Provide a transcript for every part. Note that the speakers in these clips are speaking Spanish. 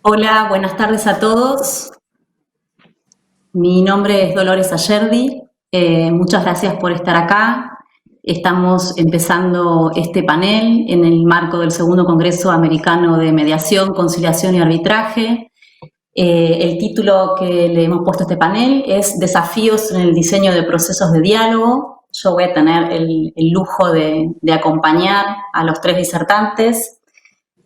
Hola, buenas tardes a todos. Mi nombre es Dolores Ayerdi. Muchas gracias por estar acá. Estamos empezando este panel en el marco del Segundo Congreso Americano de Mediación, Conciliación y Arbitraje. El título que le hemos puesto a este panel es Desafíos en el diseño de procesos de diálogo. Yo voy a tener el lujo de acompañar a los tres disertantes,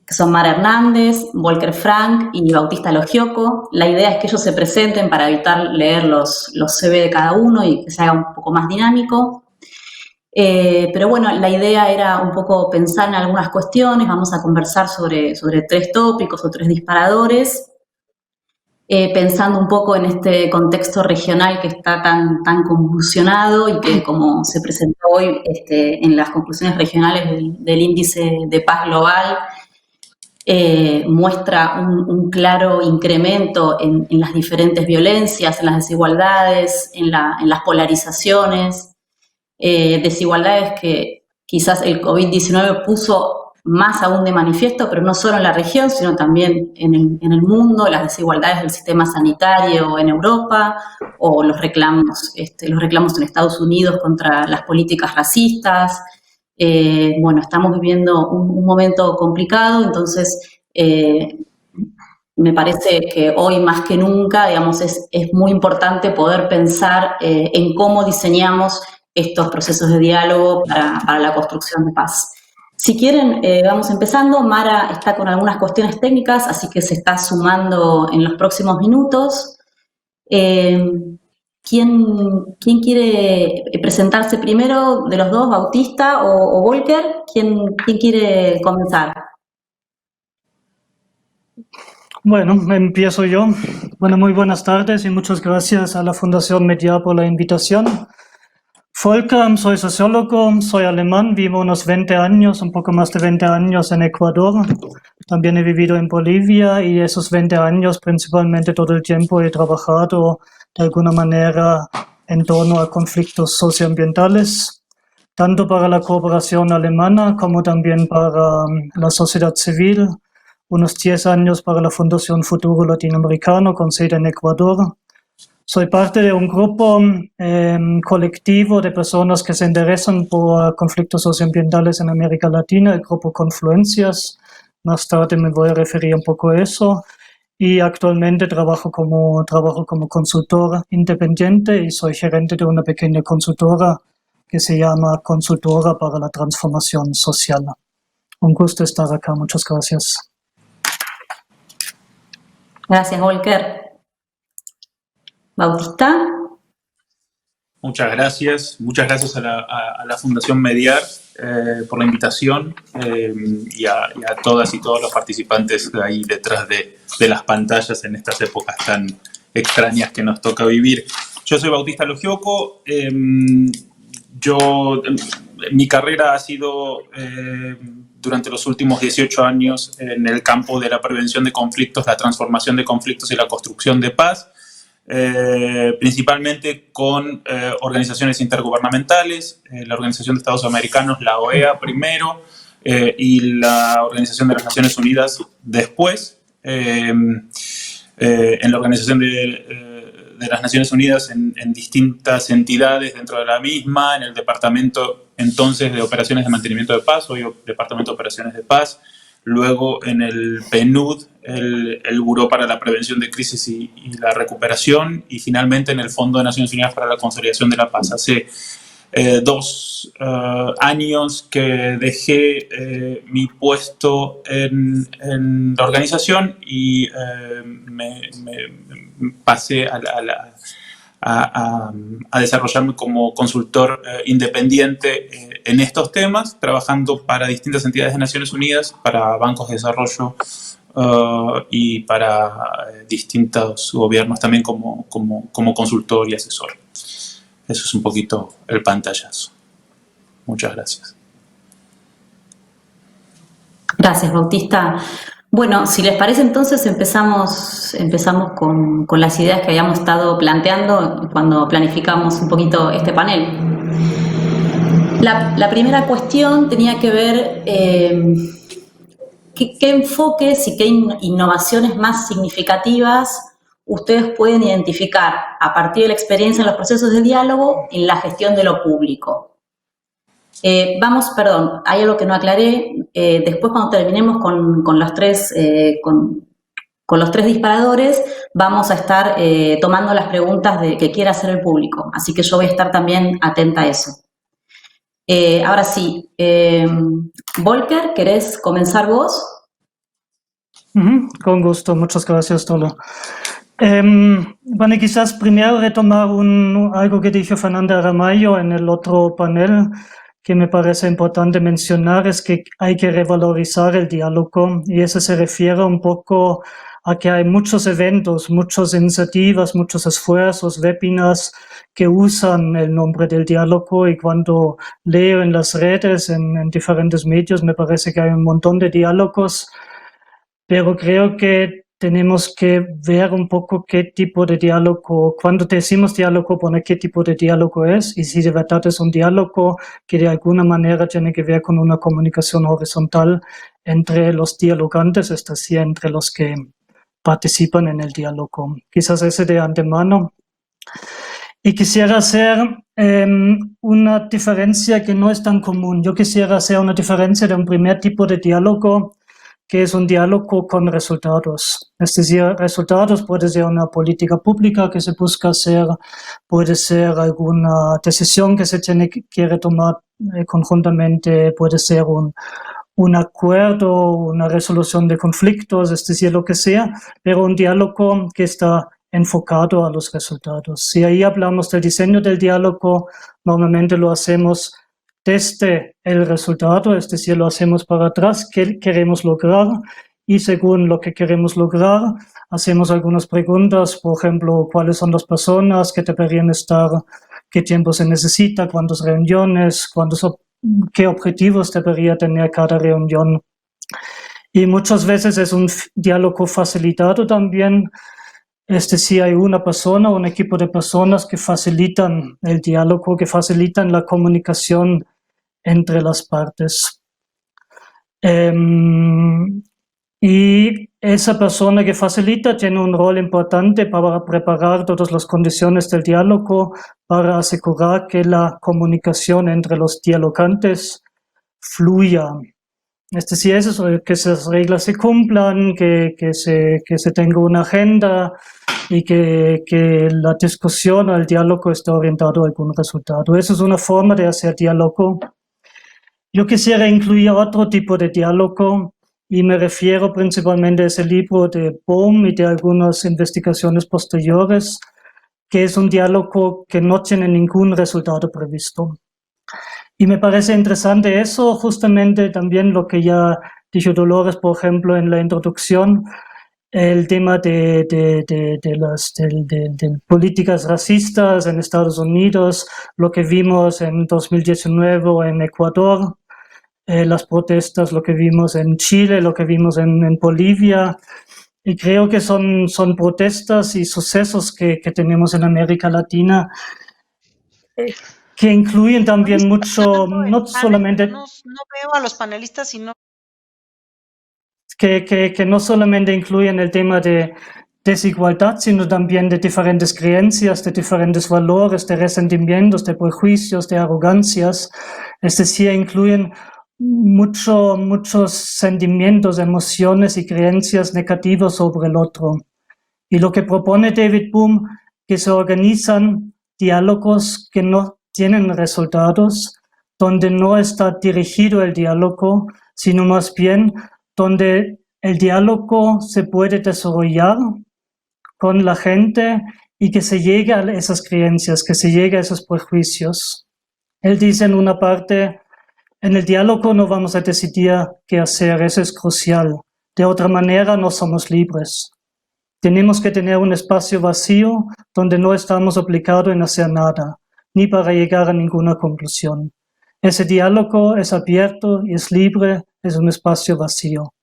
que son Mara Hernández, Volker Frank y Bautista Logioco. La idea es que ellos se presenten para evitar leer los CV de cada uno y que se haga un poco más dinámico. Pero bueno, la idea era un poco pensar en algunas cuestiones. Vamos a conversar sobre tres tópicos o tres disparadores, pensando un poco en este contexto regional que está tan convulsionado y que, como se presentó hoy en las conclusiones regionales del Índice de Paz Global, muestra un claro incremento en las diferentes violencias, en las desigualdades, en las polarizaciones, desigualdades que quizás el COVID-19 puso más aún de manifiesto, pero no solo en la región, sino también en el mundo, las desigualdades del sistema sanitario en Europa, o los reclamos en Estados Unidos contra las políticas racistas. Bueno, estamos viviendo un momento complicado, entonces me parece que hoy más que nunca, digamos, es muy importante poder pensar en cómo diseñamos estos procesos de diálogo para la construcción de paz. Si quieren, vamos empezando. Mara está con algunas cuestiones técnicas, así que se está sumando en los próximos minutos. ¿Quién quiere presentarse primero de los dos, Bautista o Volker? ¿Quién quiere comenzar? Bueno, empiezo yo. Bueno, muy buenas tardes y muchas gracias a la Fundación Mediar por la invitación. Volker, soy sociólogo, soy alemán, vivo unos 20 años, un poco más de 20 años en Ecuador. También he vivido en Bolivia y esos 20 años principalmente todo el tiempo he trabajado de alguna manera en torno a conflictos socioambientales, tanto para la cooperación alemana como también para la sociedad civil, unos 10 años para la Fundación Futuro Latinoamericano con sede en Ecuador. Soy parte de un grupo colectivo de personas que se interesan por conflictos socioambientales en América Latina, el grupo Confluencias. Más tarde me voy a referir un poco a eso. Y actualmente trabajo como consultor independiente y soy gerente de una pequeña consultora que se llama Consultora para la Transformación Social. Un gusto estar acá. Muchas gracias. Gracias, Volker. Bautista. Muchas gracias a la Fundación Mediar por la invitación y a todas y todos los participantes ahí detrás de las pantallas en estas épocas tan extrañas que nos toca vivir. Yo soy Bautista Logioco. Mi carrera ha sido durante los últimos 18 años en el campo de la prevención de conflictos, la transformación de conflictos y la construcción de paz. Principalmente con organizaciones intergubernamentales, la Organización de Estados Americanos, la OEA primero, y la Organización de las Naciones Unidas después. En la Organización de las Naciones Unidas en distintas entidades dentro de la misma, en el Departamento entonces de Operaciones de Mantenimiento de Paz, hoy Departamento de Operaciones de Paz, luego en el PNUD, el Buró para la Prevención de Crisis y la Recuperación, y finalmente en el Fondo de Naciones Unidas para la Consolidación de la Paz. Hace 2 años que dejé mi puesto en la organización y me pasé a desarrollarme como consultor independiente en estos temas, trabajando para distintas entidades de Naciones Unidas, para bancos de desarrollo y para distintos gobiernos también como consultor y asesor. Eso es un poquito el pantallazo. Muchas gracias. Gracias, Bautista. Bueno, si les parece, entonces empezamos con las ideas que habíamos estado planteando cuando planificamos un poquito este panel. La primera cuestión tenía que ver qué enfoques y qué innovaciones más significativas ustedes pueden identificar a partir de la experiencia en los procesos de diálogo en la gestión de lo público. Perdón, hay algo que no aclaré. Después, cuando terminemos con los tres disparadores, vamos a estar tomando las preguntas que quiera hacer el público. Así que yo voy a estar también atenta a eso. Ahora sí, Volker, ¿querés comenzar vos? Con gusto, muchas gracias, Tolo. Bueno, quizás primero retomar algo que dijo Fernanda Aramayo en el otro panel, que me parece importante mencionar, es que hay que revalorizar el diálogo, y eso se refiere un poco a que hay muchos eventos, muchas iniciativas, muchos esfuerzos, webinars que usan el nombre del diálogo, y cuando leo en las redes, en diferentes medios, me parece que hay un montón de diálogos, pero creo que tenemos que ver un poco qué tipo de diálogo, cuando decimos diálogo, poner qué tipo de diálogo es, y si de verdad es un diálogo que de alguna manera tiene que ver con una comunicación horizontal entre los dialogantes, es decir, entre los que participan en el diálogo. Quizás ese de antemano. Y quisiera hacer una diferencia que no es tan común. Yo quisiera hacer una diferencia de un primer tipo de diálogo, que es un diálogo con resultados. Es decir, resultados puede ser una política pública que se busca hacer, puede ser alguna decisión que se quiere tomar conjuntamente, puede ser un acuerdo, una resolución de conflictos, es decir, lo que sea, pero un diálogo que está enfocado a los resultados. Si ahí hablamos del diseño del diálogo, normalmente lo hacemos desde el resultado, es decir, lo hacemos para atrás, qué queremos lograr, y según lo que queremos lograr, hacemos algunas preguntas, por ejemplo, cuáles son las personas que deberían estar, qué tiempo se necesita, cuántas reuniones, qué objetivos debería tener cada reunión. Y muchas veces es un diálogo facilitado también, es decir, hay una persona o un equipo de personas que facilitan el diálogo, que facilitan la comunicación entre las partes. Y esa persona que facilita tiene un rol importante para preparar todas las condiciones del diálogo, para asegurar que la comunicación entre los dialogantes fluya. Es decir, que esas reglas se cumplan, que se tenga una agenda y que la discusión o el diálogo esté orientado a algún resultado. Eso es una forma de hacer diálogo. Yo quisiera incluir otro tipo de diálogo, y me refiero principalmente a ese libro de Bohm y de algunas investigaciones posteriores, que es un diálogo que no tiene ningún resultado previsto. Y me parece interesante eso, justamente también lo que ya dijo Dolores, por ejemplo, en la introducción, el tema de políticas racistas en Estados Unidos, lo que vimos en 2019 en Ecuador, las protestas, lo que vimos en Chile, lo que vimos en Bolivia. Y creo que son protestas y sucesos que tenemos en América Latina, que incluyen también mucho, no solamente... No veo a los panelistas, sino... Que no solamente incluyen el tema de desigualdad, sino también de diferentes creencias, de diferentes valores, de resentimientos, de prejuicios, de arrogancias. Es decir, incluyen muchos sentimientos, emociones y creencias negativas sobre el otro. Y lo que propone David Bohm, que se organizan diálogos que no tienen resultados, donde no está dirigido el diálogo, sino más bien donde el diálogo se puede desarrollar con la gente y que se llegue a esas creencias, que se llegue a esos prejuicios. Él dice en una parte, en el diálogo no vamos a decidir qué hacer, eso es crucial. De otra manera no somos libres. Tenemos que tener un espacio vacío donde no estamos obligados en hacer nada, ni para llegar a ninguna conclusión. Ese diálogo es abierto y es libre, es un espacio vacío.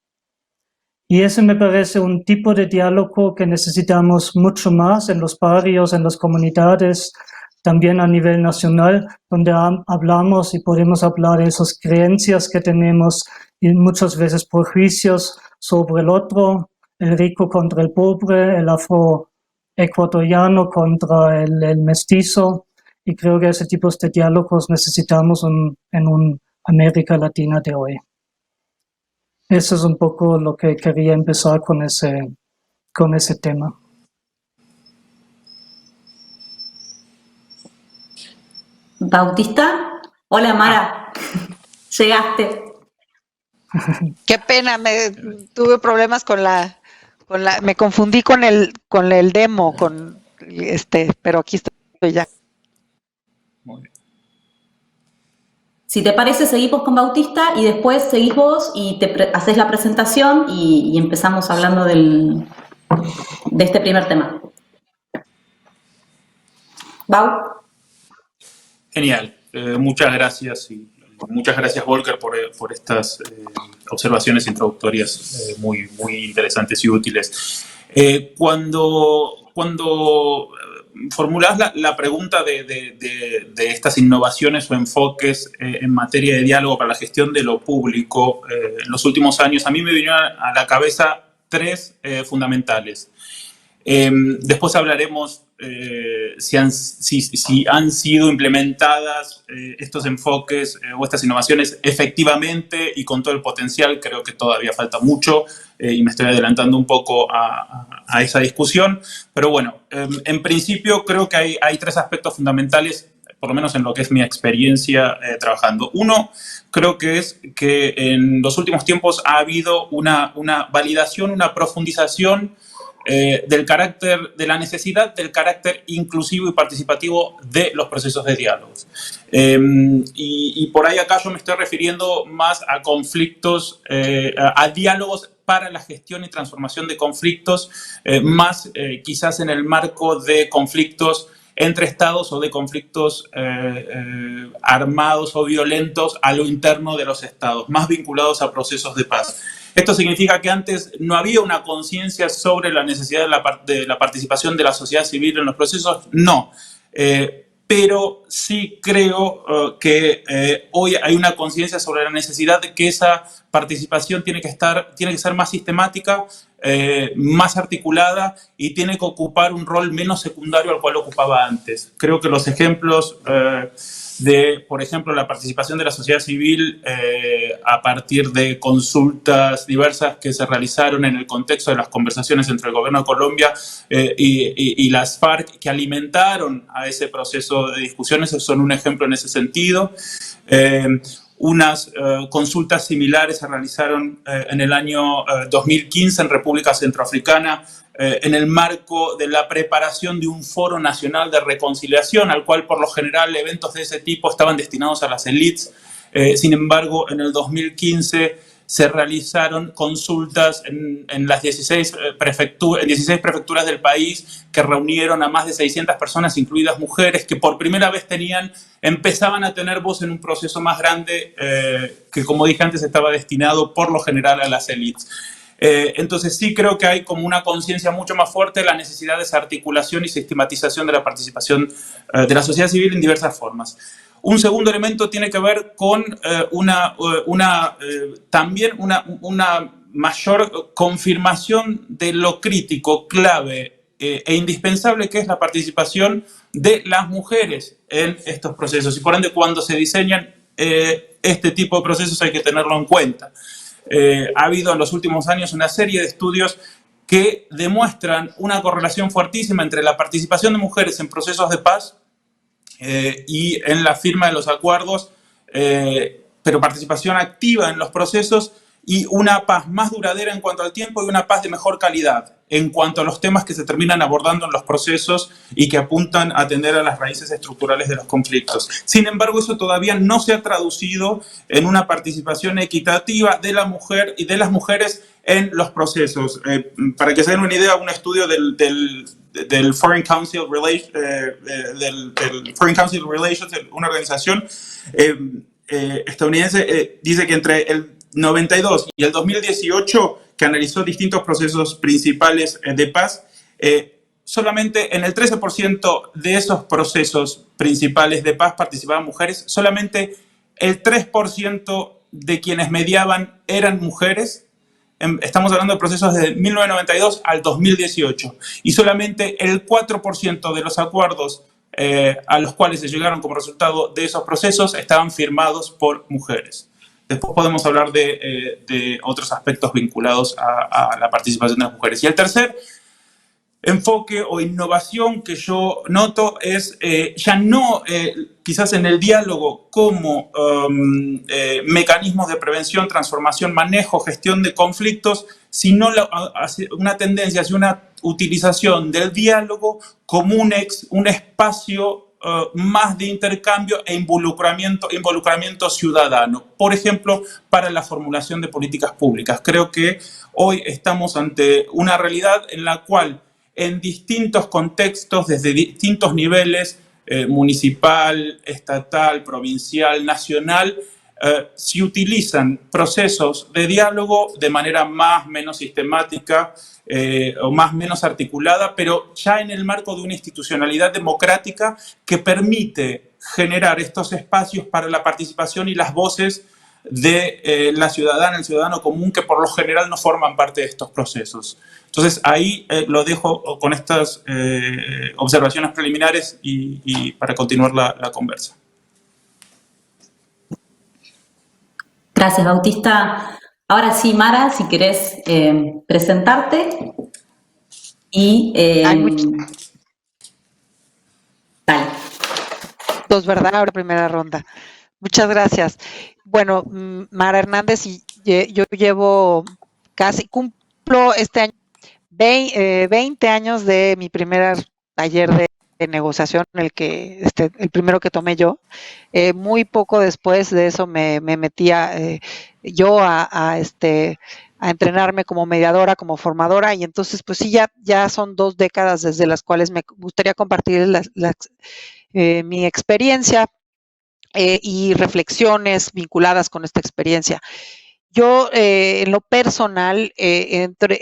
Y ese me parece un tipo de diálogo que necesitamos mucho más en los barrios, en las comunidades, también a nivel nacional, donde hablamos y podemos hablar de esas creencias que tenemos y muchas veces prejuicios sobre el otro, el rico contra el pobre, el afroecuatoriano contra el mestizo, y creo que ese tipo de diálogos necesitamos en un América Latina de hoy. Eso es un poco lo que quería empezar con ese tema. Bautista, hola Mara, llegaste. Qué pena, tuve problemas me confundí con el demo, pero aquí estoy ya. Muy bien. Si te parece, seguimos con Bautista y después seguís vos y haces la presentación y empezamos hablando de este primer tema. Bau. Genial. Muchas gracias y muchas gracias, Volker, por estas observaciones introductorias muy, muy interesantes y útiles. Cuando formulás la pregunta de estas innovaciones o enfoques en materia de diálogo para la gestión de lo público en los últimos años, a mí me vinieron a la cabeza tres fundamentales. Después hablaremos si han sido implementadas estos enfoques o estas innovaciones efectivamente y con todo el potencial. Creo que todavía falta mucho y me estoy adelantando un poco a esa discusión. Pero bueno, en principio creo que hay tres aspectos fundamentales, por lo menos en lo que es mi experiencia trabajando. Uno, creo que es que en los últimos tiempos ha habido una validación, una profundización de la necesidad del carácter inclusivo y participativo de los procesos de diálogo. Y por ahí acá yo me estoy refiriendo más a conflictos, a diálogos para la gestión y transformación de conflictos, más quizás en el marco de conflictos entre estados o de conflictos armados o violentos a lo interno de los estados, más vinculados a procesos de paz. Esto significa que antes no había una conciencia sobre la necesidad de la participación de la sociedad civil en los procesos, no. Pero sí creo que hoy hay una conciencia sobre la necesidad de que esa participación tiene que ser más sistemática, más articulada y tiene que ocupar un rol menos secundario al cual ocupaba antes. Creo que los ejemplos por ejemplo, la participación de la sociedad civil a partir de consultas diversas que se realizaron en el contexto de las conversaciones entre el gobierno de Colombia y las FARC, que alimentaron a ese proceso de discusiones, son un ejemplo en ese sentido. Unas consultas similares se realizaron en el año 2015 en República Centroafricana, en el marco de la preparación de un foro nacional de reconciliación, al cual por lo general eventos de ese tipo estaban destinados a las élites. Sin embargo, en el 2015 se realizaron consultas en las 16 prefecturas del país que reunieron a más de 600 personas, incluidas mujeres, que por primera vez empezaban a tener voz en un proceso más grande que, como dije antes, estaba destinado por lo general a las élites. Entonces sí creo que hay como una conciencia mucho más fuerte de la necesidad de esa articulación y sistematización de la participación de la sociedad civil en diversas formas. Un segundo elemento tiene que ver con también una mayor confirmación de lo crítico, clave e indispensable que es la participación de las mujeres en estos procesos. Y por ende, cuando se diseñan este tipo de procesos hay que tenerlo en cuenta. Ha habido en los últimos años una serie de estudios que demuestran una correlación fuertísima entre la participación de mujeres en procesos de paz y en la firma de los acuerdos, pero participación activa en los procesos y una paz más duradera en cuanto al tiempo y una paz de mejor calidad en cuanto a los temas que se terminan abordando en los procesos y que apuntan a atender a las raíces estructurales de los conflictos. Sin embargo, eso todavía no se ha traducido en una participación equitativa de la mujer y de las mujeres en los procesos. Para que se den una idea, un estudio del Foreign Council Relations, una organización estadounidense, dice que entre el 92 y el 2018, que analizó distintos procesos principales de paz, solamente en el 13% de esos procesos principales de paz participaban mujeres, solamente el 3% de quienes mediaban eran mujeres. Estamos hablando de procesos de 1992 al 2018 y solamente el 4% de los acuerdos a los cuales se llegaron como resultado de esos procesos estaban firmados por mujeres. Después podemos hablar de otros aspectos vinculados a la participación de las mujeres. Y el tercer enfoque o innovación que yo noto es ya no quizás en el diálogo como mecanismos de prevención, transformación, manejo, gestión de conflictos, sino una tendencia hacia una utilización del diálogo como un espacio más de intercambio e involucramiento ciudadano. Por ejemplo, para la formulación de políticas públicas. Creo que hoy estamos ante una realidad en la cual en distintos contextos, desde distintos niveles, municipal, estatal, provincial, nacional, se utilizan procesos de diálogo de manera menos sistemática o menos articulada, pero ya en el marco de una institucionalidad democrática que permite generar estos espacios para la participación y las voces de la ciudadana, el ciudadano común, que por lo general no forman parte de estos procesos. Entonces, ahí lo dejo con estas observaciones preliminares y para continuar la conversa. Gracias, Bautista. Ahora sí, Mara, si querés presentarte y... dale. Dos, ¿verdad? Ahora primera ronda. Muchas gracias. Bueno, Mara Hernández, y yo llevo cumplo este año 20 años de mi primer taller de negociación, el primero que tomé yo. Muy poco después de eso me metía yo a entrenarme como mediadora, como formadora, y entonces pues sí, ya son 2 décadas desde las cuales me gustaría compartir mi experiencia y reflexiones vinculadas con esta experiencia. Yo, en lo personal, entré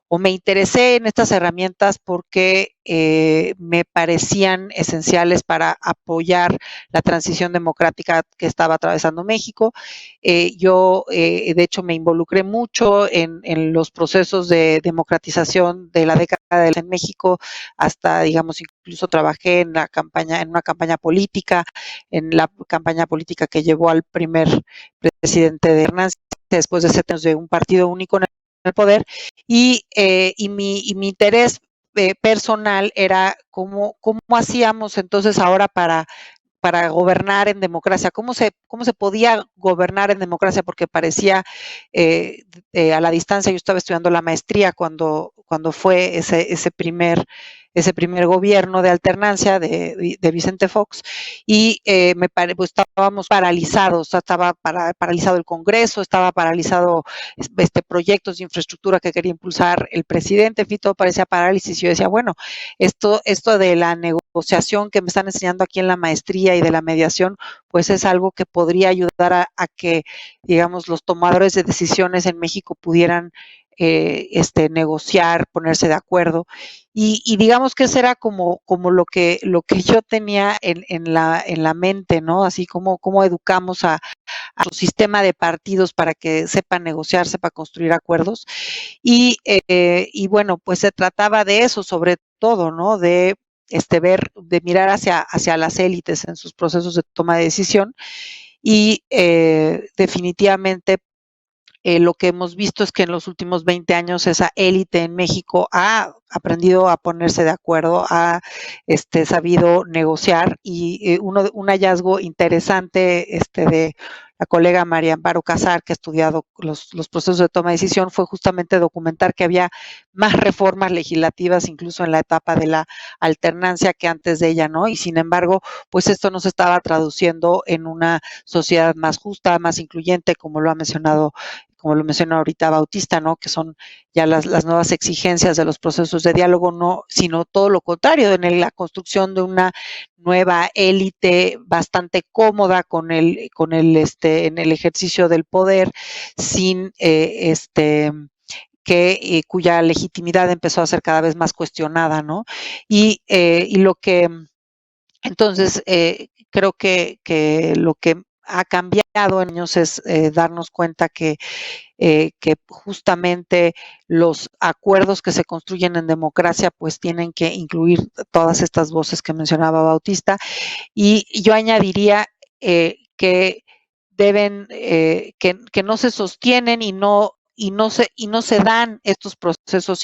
o me interesé en estas herramientas porque me parecían esenciales para apoyar la transición democrática que estaba atravesando México. Yo, de hecho, me involucré mucho en los procesos de democratización de la década en México, hasta, digamos, incluso trabajé en una campaña política, que llevó al primer presidente de Hernández, después de 7 años de un partido único en el poder, y mi interés personal era cómo hacíamos entonces ahora para gobernar en democracia, cómo se podía gobernar en democracia, porque parecía a la distancia. Yo estaba estudiando la maestría cuando fue ese primer gobierno de alternancia de Vicente Fox, y pues estábamos paralizados, estaba paralizado el Congreso, estaba paralizado proyectos de infraestructura que quería impulsar el presidente, en fin, todo parecía parálisis. Y yo decía, bueno, esto de la negociación que me están enseñando aquí en la maestría y de la mediación, pues es algo que podría ayudar a que, digamos, los tomadores de decisiones en México pudieran negociar, ponerse de acuerdo, y digamos que eso era como lo que yo tenía en la mente, ¿no? Así como educamos a su sistema de partidos para que sepa negociar, sepa construir acuerdos, y bueno, pues se trataba de eso sobre todo, ¿no? De mirar hacia las élites en sus procesos de toma de decisión, y definitivamente lo que hemos visto es que en los últimos 20 años esa élite en México ha aprendido a ponerse de acuerdo, ha sabido negociar, y un hallazgo interesante de la colega María Amparo Casar, que ha estudiado los procesos de toma de decisión, fue justamente documentar que había más reformas legislativas incluso en la etapa de la alternancia que antes de ella, ¿no? Y sin embargo, pues esto no se estaba traduciendo en una sociedad más justa, más incluyente, como lo menciona ahorita Bautista, ¿no? Que son ya las nuevas exigencias de los procesos de diálogo, no, sino todo lo contrario, en la construcción de una nueva élite bastante cómoda en el ejercicio del poder, sin cuya legitimidad empezó a ser cada vez más cuestionada, ¿no? Y lo que entonces creo que lo que ha cambiado en años es darnos cuenta que justamente los acuerdos que se construyen en democracia pues tienen que incluir todas estas voces que mencionaba Bautista, y yo añadiría que deben, que no se sostienen y no se dan estos procesos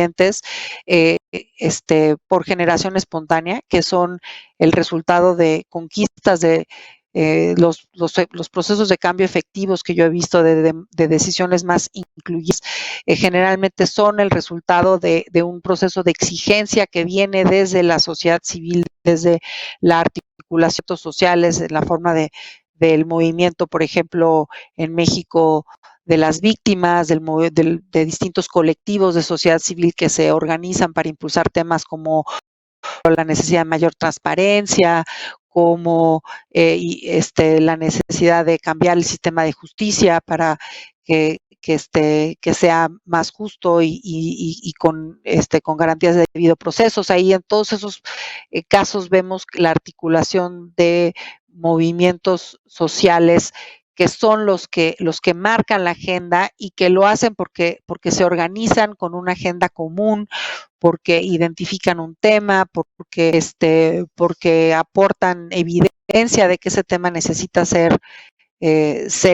por generación espontánea, que son el resultado de conquistas de los procesos de cambio efectivos que yo he visto de decisiones más incluyentes, generalmente son el resultado de un proceso de exigencia que viene desde la sociedad civil, desde la articulación sociales, en la forma del movimiento, por ejemplo, en México, de las víctimas, de distintos colectivos de sociedad civil que se organizan para impulsar temas como la necesidad de mayor transparencia, como la necesidad de cambiar el sistema de justicia para que sea más justo y con garantías de debido proceso. Ahí en todos esos casos vemos la articulación de movimientos sociales que son los que marcan la agenda y que lo hacen porque se organizan con una agenda común, porque identifican un tema, porque aportan evidencia de que ese tema necesita ser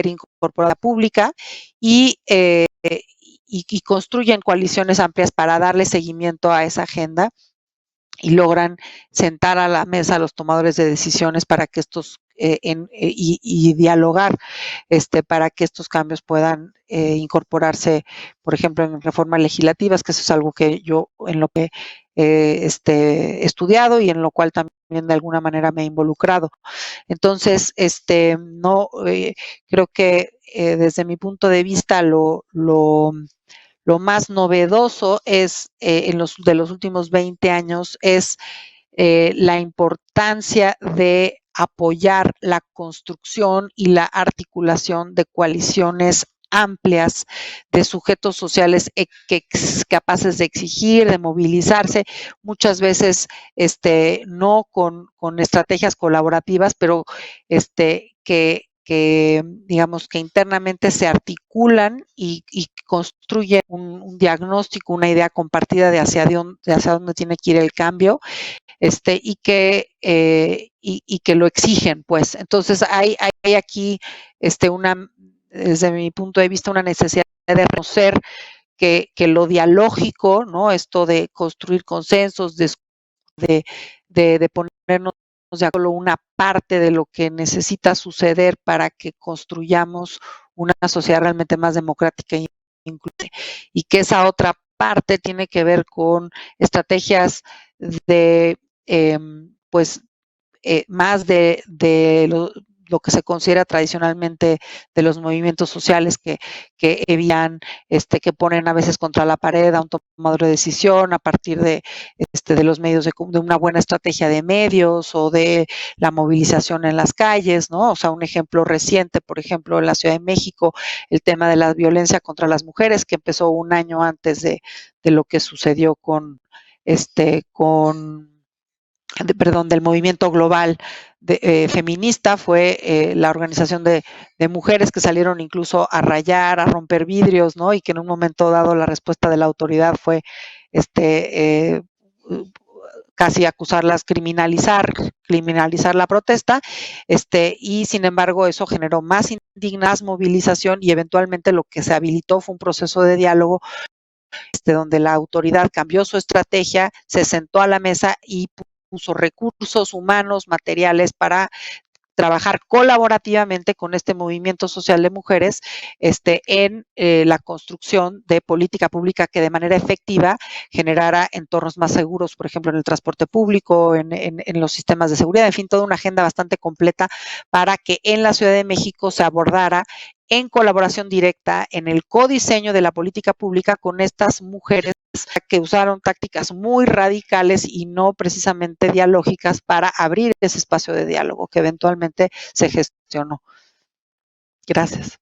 incorporada pública y construyen coaliciones amplias para darle seguimiento a esa agenda y logran sentar a la mesa a los tomadores de decisiones para que estos y dialogar para que estos cambios puedan incorporarse, por ejemplo, en reformas legislativas, que eso es algo que yo en lo que he estudiado y en lo cual también de alguna manera me he involucrado. Entonces, creo que desde mi punto de vista lo más novedoso es de los últimos 20 años es la importancia de apoyar la construcción y la articulación de coaliciones amplias de sujetos sociales capaces de exigir, de movilizarse, muchas veces no con estrategias colaborativas, pero que digamos que internamente se articulan y construyen un diagnóstico, una idea compartida de hacia dónde tiene que ir el cambio, y que lo exigen, pues. Entonces hay aquí desde mi punto de vista, una necesidad de reconocer que lo dialógico, ¿no? Esto de construir consensos, de ponernos de acuerdo una parte de lo que necesita suceder para que construyamos una sociedad realmente más democrática e incluyente, y que esa otra parte tiene que ver con estrategias de más de lo que se considera tradicionalmente de los movimientos sociales que evitan, que ponen a veces contra la pared a un tomador de decisión a partir de los medios, de una buena estrategia de medios o de la movilización en las calles, ¿no? O sea, un ejemplo reciente, por ejemplo, en la Ciudad de México, el tema de la violencia contra las mujeres, que empezó un año antes de lo que sucedió del movimiento global feminista, fue la organización de mujeres que salieron incluso a rayar, a romper vidrios, ¿no? Y que en un momento dado la respuesta de la autoridad fue casi acusarlas, criminalizar la protesta, y sin embargo eso generó más indignación, movilización, y eventualmente lo que se habilitó fue un proceso de diálogo donde la autoridad cambió su estrategia, se sentó a la mesa y puso recursos humanos, materiales para trabajar colaborativamente con este movimiento social de mujeres en la construcción de política pública que de manera efectiva generara entornos más seguros, por ejemplo, en el transporte público, en los sistemas de seguridad, en fin, toda una agenda bastante completa para que en la Ciudad de México se abordara en colaboración directa en el codiseño de la política pública con estas mujeres que usaron tácticas muy radicales y no precisamente dialógicas para abrir ese espacio de diálogo que eventualmente se gestionó. Gracias.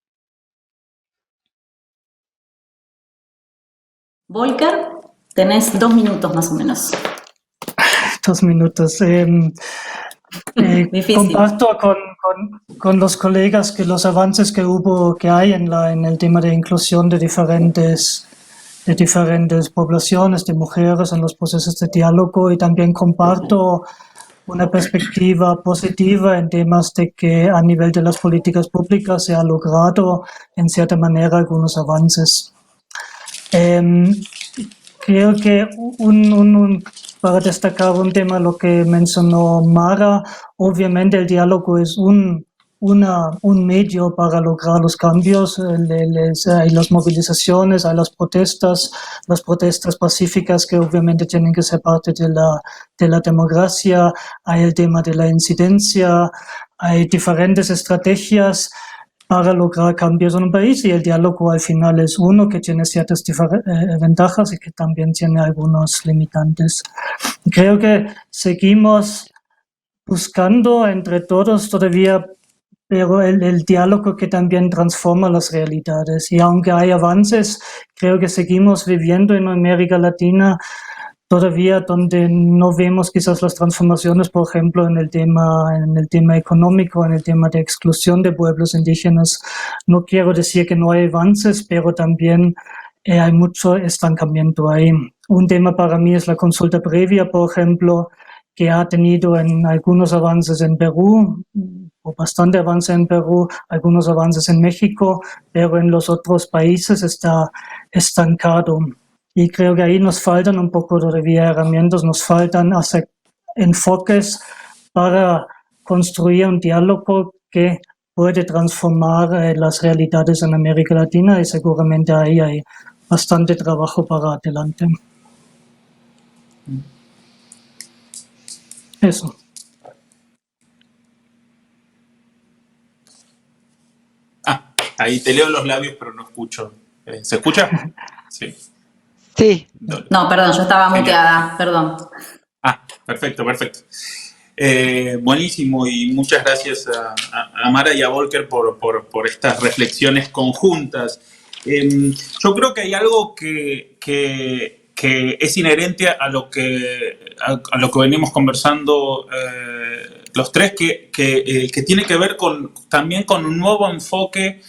Volker, tenés 2 minutos más o menos. 2 minutos. Difícil. Comparto con con los colegas que los avances que hay en el tema de inclusión de diferentes poblaciones, de mujeres en los procesos de diálogo, y también comparto una perspectiva positiva en temas de que a nivel de las políticas públicas se ha logrado en cierta manera algunos avances. Creo que para destacar un tema, lo que mencionó Mara, obviamente el diálogo es un medio para lograr los cambios. Hay las movilizaciones, hay las protestas pacíficas que obviamente tienen que ser parte de la democracia, hay el tema de la incidencia, hay diferentes estrategias para lograr cambios en un país, y el diálogo al final es uno que tiene ciertas ventajas y que también tiene algunos limitantes. Creo que seguimos buscando entre todos todavía, pero el diálogo que también transforma las realidades. Y aunque hay avances, creo que seguimos viviendo en América Latina todavía donde no vemos quizás las transformaciones, por ejemplo, en el tema económico, en el tema de exclusión de pueblos indígenas. No quiero decir que no hay avances, pero también hay mucho estancamiento ahí. Un tema para mí es la consulta previa, por ejemplo, que ha tenido en algunos avances en Perú, o bastante avance en Perú, algunos avances en México, pero en los otros países está estancado. Y creo que ahí nos faltan un poco todavía herramientas, nos faltan hacer enfoques para construir un diálogo que puede transformar las realidades en América Latina, y seguramente ahí hay bastante trabajo para adelante. Eso. Ahí te leo los labios, pero no escucho. ¿Se escucha? Sí. Sí. No, perdón, yo estaba muteada, perdón. Perfecto. Buenísimo, y muchas gracias a Mara y a Volker por estas reflexiones conjuntas. Yo creo que hay algo que es inherente a lo que venimos conversando los tres, que tiene que ver también con un nuevo enfoque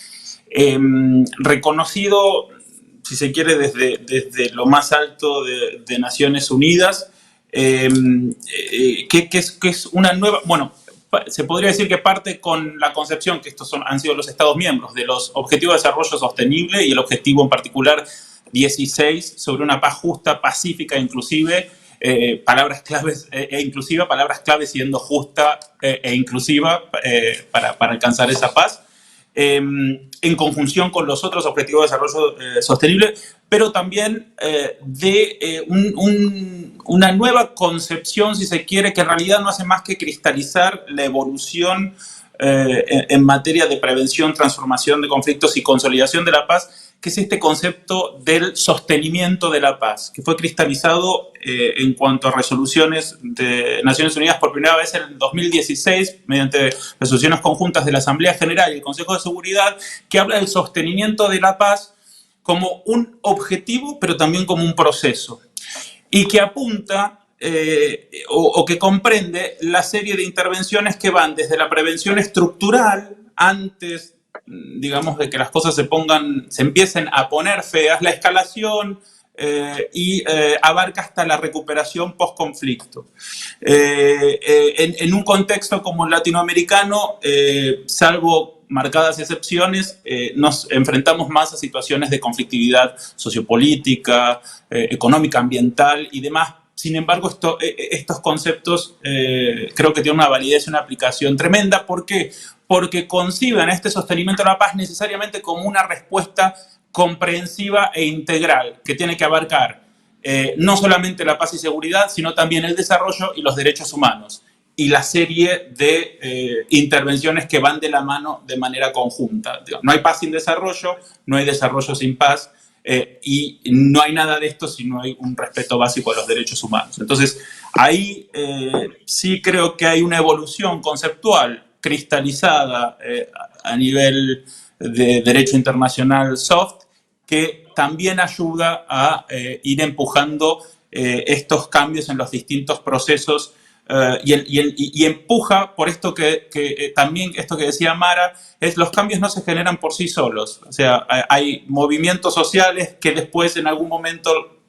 reconocido, si se quiere, desde lo más alto de Naciones Unidas, que es una nueva, bueno, se podría decir que parte con la concepción que estos han sido los Estados miembros de los Objetivos de Desarrollo Sostenible, y el objetivo en particular 16 sobre una paz justa, pacífica e inclusive, palabras claves palabras claves siendo justa e inclusiva para alcanzar esa paz. En conjunción con los otros objetivos de desarrollo sostenible, pero también de una nueva concepción, si se quiere, que en realidad no hace más que cristalizar la evolución en materia de prevención, transformación de conflictos y consolidación de la paz, que es este concepto del sostenimiento de la paz, que fue cristalizado en cuanto a resoluciones de Naciones Unidas por primera vez en el 2016, mediante resoluciones conjuntas de la Asamblea General y el Consejo de Seguridad, que habla del sostenimiento de la paz como un objetivo, pero también como un proceso, y que apunta o que comprende la serie de intervenciones que van desde la prevención estructural, antes, digamos, de que las cosas se empiecen a poner feas, la escalación, y abarca hasta la recuperación post-conflicto. En un contexto como el latinoamericano, salvo marcadas excepciones, nos enfrentamos más a situaciones de conflictividad sociopolítica, económica, ambiental y demás. Sin embargo, estos conceptos creo que tienen una validez y una aplicación tremenda. ¿Por qué? Porque conciben este sostenimiento de la paz necesariamente como una respuesta comprensiva e integral que tiene que abarcar no solamente la paz y seguridad, sino también el desarrollo y los derechos humanos, y la serie de intervenciones que van de la mano de manera conjunta. No hay paz sin desarrollo, no hay desarrollo sin paz, y no hay nada de esto si no hay un respeto básico a los derechos humanos. Entonces, ahí sí creo que hay una evolución conceptual cristalizada a nivel de derecho internacional soft, que también ayuda a ir empujando estos cambios en los distintos procesos y empuja por esto también esto que decía Mara, es los cambios no se generan por sí solos. O sea, hay movimientos sociales que después en algún momento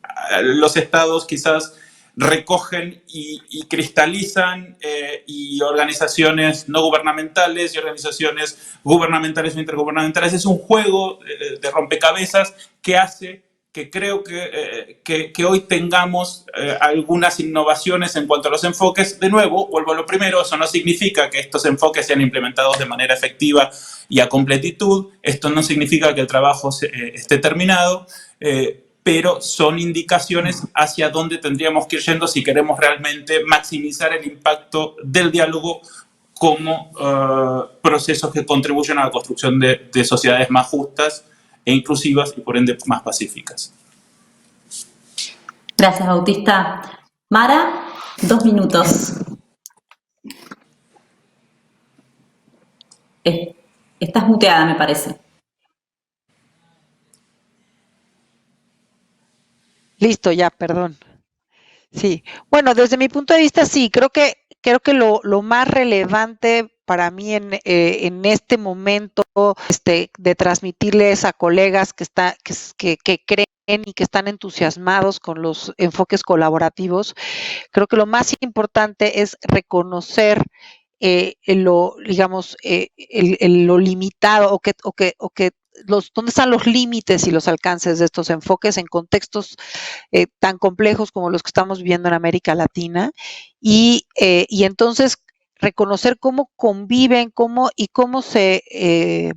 los estados quizás recogen y cristalizan, y organizaciones no gubernamentales y organizaciones gubernamentales o intergubernamentales. Es un juego de rompecabezas que hace que creo que hoy tengamos algunas innovaciones en cuanto a los enfoques. De nuevo, vuelvo a lo primero, eso no significa que estos enfoques sean implementados de manera efectiva y a completitud. Esto no significa que el trabajo esté terminado, pero son indicaciones hacia dónde tendríamos que ir yendo si queremos realmente maximizar el impacto del diálogo como procesos que contribuyen a la construcción de sociedades más justas e inclusivas y por ende más pacíficas. Gracias, Bautista. Mara, 2 minutos. Estás muteada, me parece. Listo, ya, perdón. Sí, bueno, desde mi punto de vista, sí, creo que lo más relevante para mí en este momento de transmitirles a colegas que creen y que están entusiasmados con los enfoques colaborativos, creo que lo más importante es reconocer lo limitado o que dónde están los límites y los alcances de estos enfoques en contextos tan complejos como los que estamos viviendo en América Latina y entonces reconocer cómo conviven, cómo se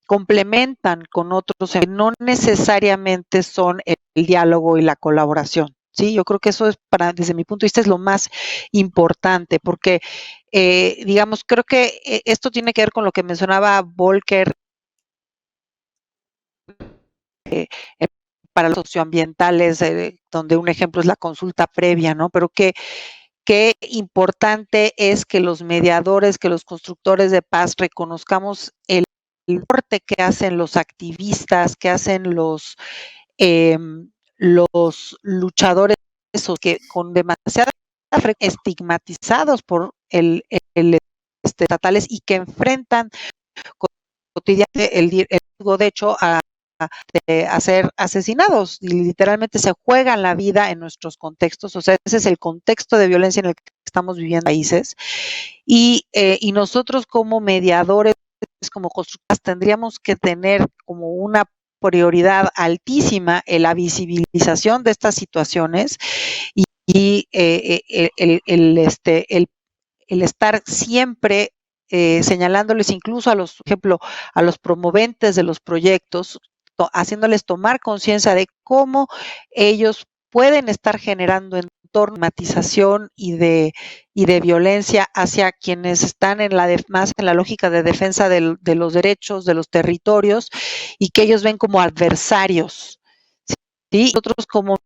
complementan con otros, no necesariamente son el diálogo y la colaboración. Sí, yo creo que eso es desde mi punto de vista es lo más importante, porque digamos, creo que esto tiene que ver con lo que mencionaba Volker para los socioambientales, donde un ejemplo es la consulta previa, ¿no? Pero qué importante es que los mediadores, que los constructores de paz reconozcamos el aporte que hacen los activistas, que hacen los luchadores que con demasiada estigmatizados por el estatales y que enfrentan cotidianamente el riesgo, de hecho, a ser asesinados y literalmente se juegan la vida en nuestros contextos. O sea, ese es el contexto de violencia en el que estamos viviendo en países y nosotros como mediadores, como constructores, tendríamos que tener como una prioridad altísima en la visibilización de estas situaciones y el estar siempre señalándoles incluso a los promoventes de los proyectos, haciéndoles tomar conciencia de cómo ellos pueden estar generando normatización y de violencia hacia quienes están más en la lógica de defensa de los derechos, de los territorios, y que ellos ven como adversarios. ¿Sí? Nosotros como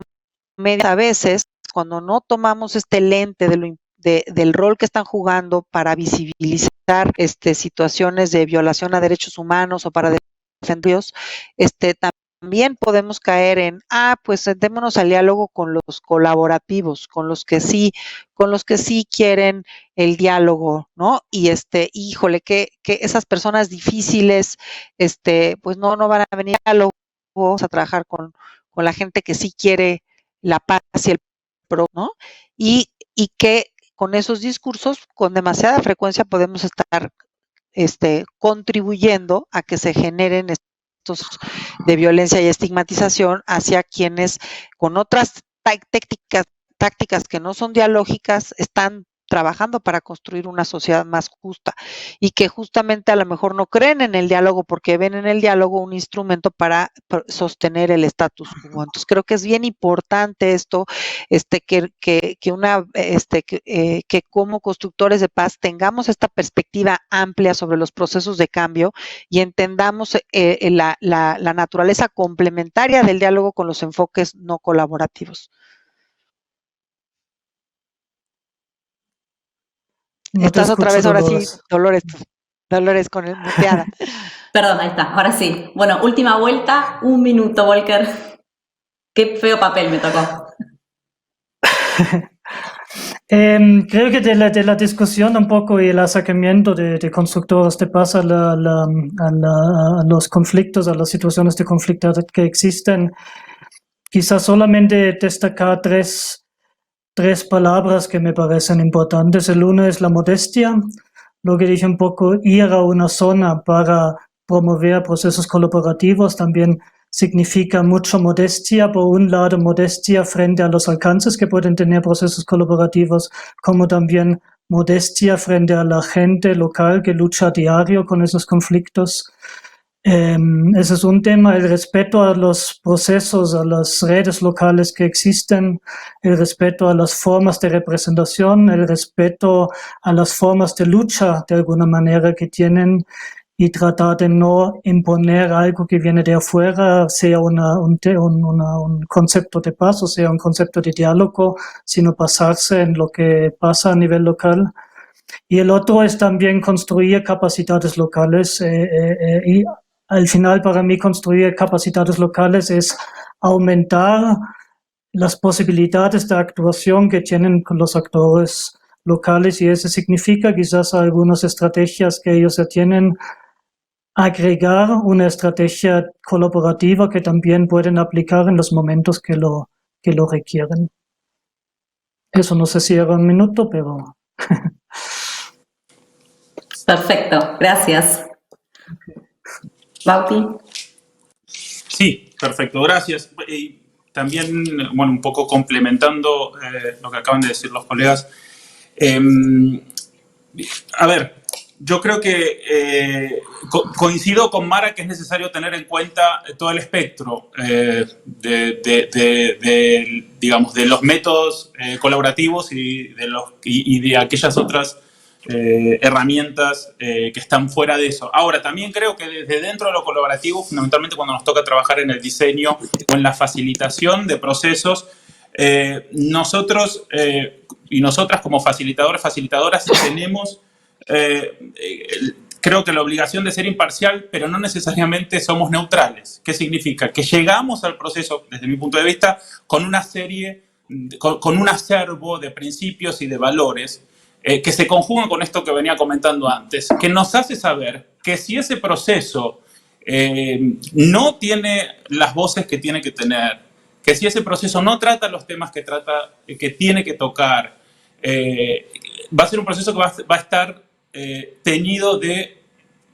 medios a veces, cuando no tomamos este lente del rol que están jugando para visibilizar situaciones de violación a derechos humanos o para defenderlos, también podemos caer en, pues sentémonos al diálogo con los colaborativos, con los que sí quieren el diálogo, ¿no? Y híjole, que esas personas difíciles, pues no van a venir al diálogo, vamos a trabajar con la gente que sí quiere la paz y el pro, ¿no? Y que con esos discursos, con demasiada frecuencia podemos estar contribuyendo a que se generen estos de violencia y estigmatización hacia quienes con otras tácticas que no son dialógicas están trabajando para construir una sociedad más justa y que justamente a lo mejor no creen en el diálogo porque ven en el diálogo un instrumento para sostener el status quo. Entonces creo que es bien importante esto, que como constructores de paz tengamos esta perspectiva amplia sobre los procesos de cambio y entendamos la naturaleza complementaria del diálogo con los enfoques no colaborativos. No Estás otra vez, Dolores. ahora sí, Dolores con el muteada. Perdón, ahí está, ahora sí. Bueno, última vuelta, 1 minuto, Volker. Qué feo papel me tocó. Creo que de la discusión un poco y el acercamiento de constructores de paz a los conflictos, a las situaciones de conflicto que existen, quizás solamente destacar tres palabras que me parecen importantes. El uno es la modestia, lo que dije un poco, ir a una zona para promover procesos colaborativos también significa mucha modestia. Por un lado, modestia frente a los alcances que pueden tener procesos colaborativos, como también modestia frente a la gente local que lucha a diario con esos conflictos. Ese es un tema, el respeto a los procesos, a las redes locales que existen, el respeto a las formas de representación, el respeto a las formas de lucha de alguna manera que tienen y tratar de no imponer algo que viene de afuera, sea un concepto de paz o sea un concepto de diálogo, sino basarse en lo que pasa a nivel local. Y el otro es también construir capacidades locales y al final para mí construir capacidades locales es aumentar las posibilidades de actuación que tienen los actores locales y eso significa quizás algunas estrategias que ellos ya tienen, agregar una estrategia colaborativa que también pueden aplicar en los momentos que lo requieren. Eso no sé si era un minuto, pero... Perfecto, gracias. Bauti. Sí, perfecto, gracias. Y también, bueno, un poco complementando lo que acaban de decir los colegas. A ver, yo creo que coincido con Mara que es necesario tener en cuenta todo el espectro digamos, de los métodos colaborativos y de aquellas otras herramientas que están fuera de eso. Ahora, también creo que desde dentro de lo colaborativo, fundamentalmente cuando nos toca trabajar en el diseño o en la facilitación de procesos, nosotros y nosotras como facilitadores, facilitadoras, tenemos, creo que la obligación de ser imparcial, pero no necesariamente somos neutrales. ¿Qué significa? Que llegamos al proceso, desde mi punto de vista, con una serie, con un acervo de principios y de valores que se conjugan con esto que venía comentando antes, que nos hace saber que si ese proceso no tiene las voces que tiene que tener, que si ese proceso no trata los temas que tiene que tocar, va a ser un proceso que va a estar teñido de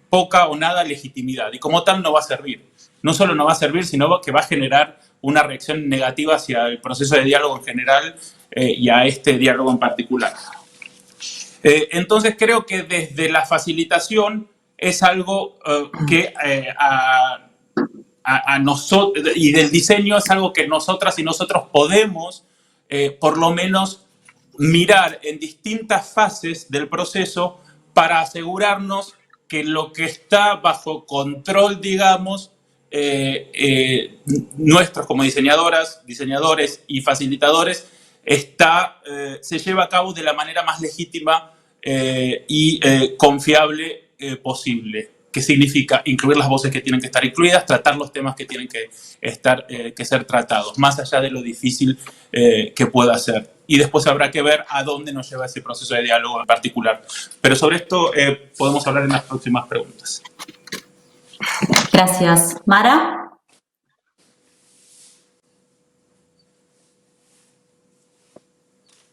poca o nada legitimidad y como tal no va a servir. No solo no va a servir, sino que va a generar una reacción negativa hacia el proceso de diálogo en general y a este diálogo en particular. Entonces creo que desde la facilitación es algo que a nosotros, y del diseño es algo que nosotras y nosotros podemos por lo menos mirar en distintas fases del proceso para asegurarnos que lo que está bajo control, digamos, nuestros como diseñadoras, diseñadores y facilitadores, se lleva a cabo de la manera más legítima y confiable posible. ¿Qué significa? Incluir las voces que tienen que estar incluidas, tratar los temas que tienen que ser tratados, más allá de lo difícil que pueda ser. Y después habrá que ver a dónde nos lleva ese proceso de diálogo en particular. Pero sobre esto podemos hablar en las próximas preguntas. Gracias. Mara.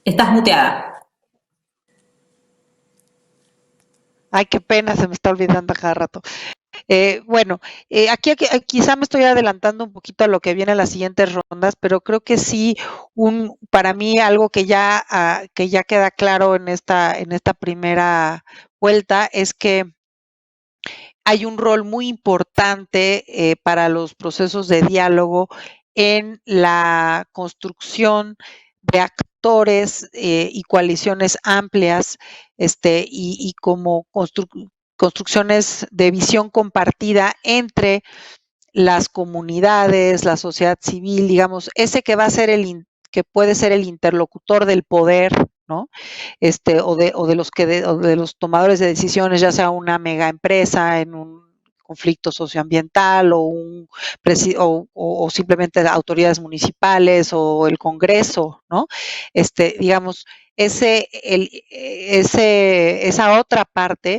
Estás muteada. Ay, qué pena, se me está olvidando a cada rato. Bueno, aquí quizá me estoy adelantando un poquito a lo que viene en las siguientes rondas, pero creo que sí, para mí algo que ya queda claro en esta primera vuelta es que hay un rol muy importante para los procesos de diálogo en la construcción de actores y coaliciones amplias y como construcciones de visión compartida entre las comunidades, la sociedad civil, digamos, ese que va a ser que puede ser el interlocutor del poder, ¿no? O de los tomadores de decisiones, ya sea una mega empresa conflicto socioambiental o simplemente autoridades municipales o el Congreso, ¿no? Digamos, esa otra parte,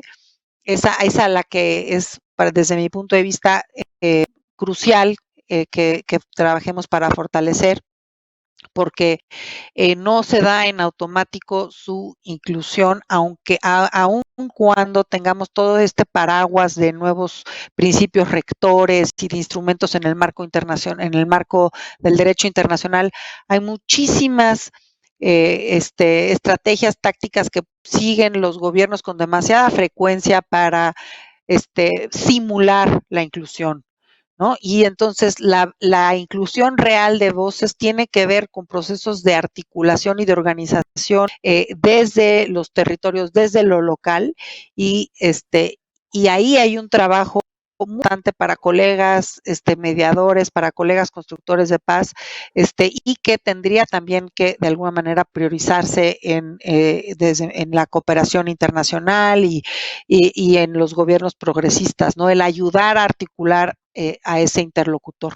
esa la que es, desde mi punto de vista, crucial que trabajemos para fortalecer, porque no se da en automático su inclusión, aunque aun cuando tengamos todo este paraguas de nuevos principios rectores y de instrumentos en el marco internacional, en el marco del derecho internacional, hay muchísimas estrategias tácticas que siguen los gobiernos con demasiada frecuencia para simular la inclusión, ¿no? Y entonces la inclusión real de voces tiene que ver con procesos de articulación y de organización desde los territorios, desde lo local, y ahí hay un trabajo muy importante para colegas mediadores, para colegas constructores de paz, y que tendría también que de alguna manera priorizarse en la cooperación internacional y en los gobiernos progresistas, ¿no? El ayudar a articular a ese interlocutor.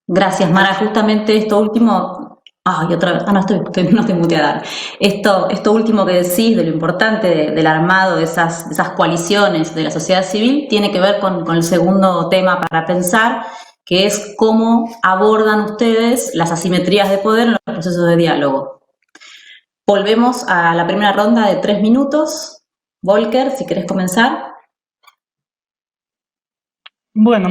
Gracias, Mara. Justamente esto último, y otra vez, no estoy muteada. Esto último que decís de lo importante del armado de esas coaliciones de la sociedad civil tiene que ver con el segundo tema para pensar, que es cómo abordan ustedes las asimetrías de poder en los procesos de diálogo. Volvemos a la primera ronda de 3 minutos. Volker, si querés comenzar. Bueno,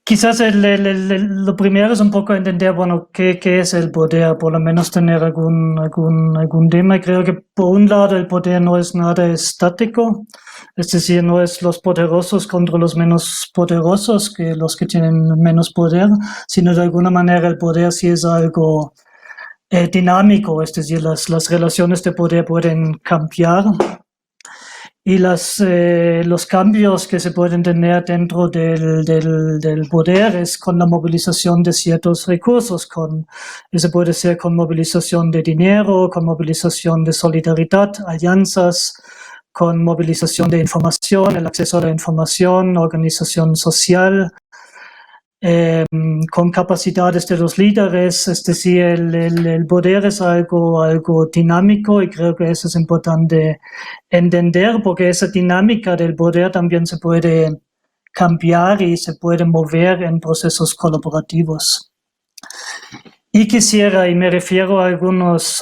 quizás lo primero es un poco entender, bueno, qué es el poder, por lo menos tener algún tema. Y creo que por un lado el poder no es nada estático, es decir, no es los poderosos contra los menos poderosos, que los que tienen menos poder, sino de alguna manera el poder sí es algo dinámico, es decir, las relaciones de poder pueden cambiar. Y los cambios que se pueden tener dentro del poder es con la movilización de ciertos recursos. Eso puede ser con movilización de dinero, con movilización de solidaridad, alianzas, con movilización de información, el acceso a la información, organización social, con capacidades de los líderes. Es decir, el poder es algo dinámico y creo que eso es importante entender, porque esa dinámica del poder también se puede cambiar y se puede mover en procesos colaborativos. Y quisiera, y me refiero a algunas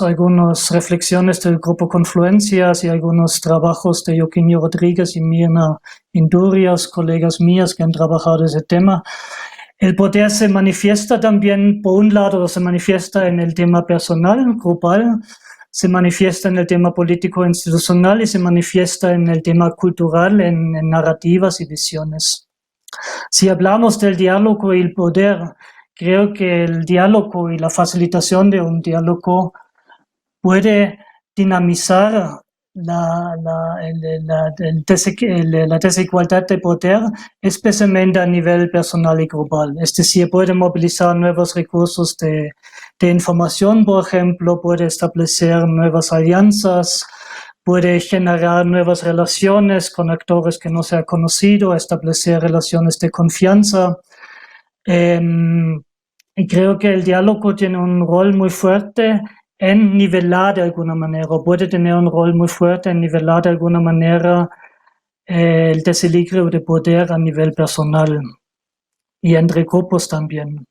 reflexiones del grupo Confluencias y algunos trabajos de Joaquín Rodríguez y Mirna Indurias, colegas mías que han trabajado ese tema. El poder se manifiesta también, por un lado, se manifiesta en el tema personal, grupal, se manifiesta en el tema político institucional y se manifiesta en el tema cultural, en narrativas y visiones. Si hablamos del diálogo y el poder, creo que el diálogo y la facilitación de un diálogo puede dinamizar la desigualdad de poder, especialmente a nivel personal y global. Es decir, puede movilizar nuevos recursos de información, por ejemplo, puede establecer nuevas alianzas, puede generar nuevas relaciones con actores que no se han conocido, establecer relaciones de confianza. Y creo que el diálogo tiene un rol muy fuerte en nivelar de alguna manera, o puede tener un rol muy fuerte en nivelar de alguna manera el desequilibrio de poder a nivel personal y entre grupos también.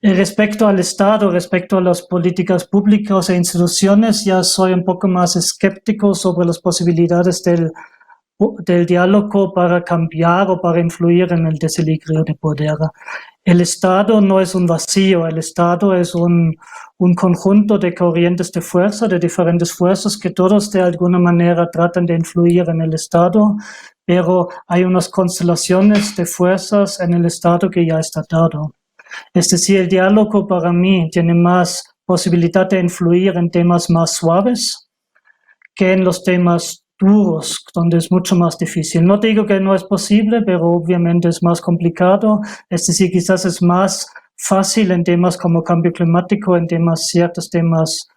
Respecto al Estado, respecto a las políticas públicas e instituciones, ya soy un poco más escéptico sobre las posibilidades del diálogo para cambiar o para influir en el desequilibrio de poder. El Estado no es un vacío, el Estado es un conjunto de corrientes de fuerza, de diferentes fuerzas que todos de alguna manera tratan de influir en el Estado, pero hay unas constelaciones de fuerzas en el Estado que ya está dado. Es decir, el diálogo para mí tiene más posibilidad de influir en temas más suaves que en los temas duros, donde es mucho más difícil. No digo que no es posible, pero obviamente es más complicado. Es decir, quizás es más fácil en temas como cambio climático, en ciertos temas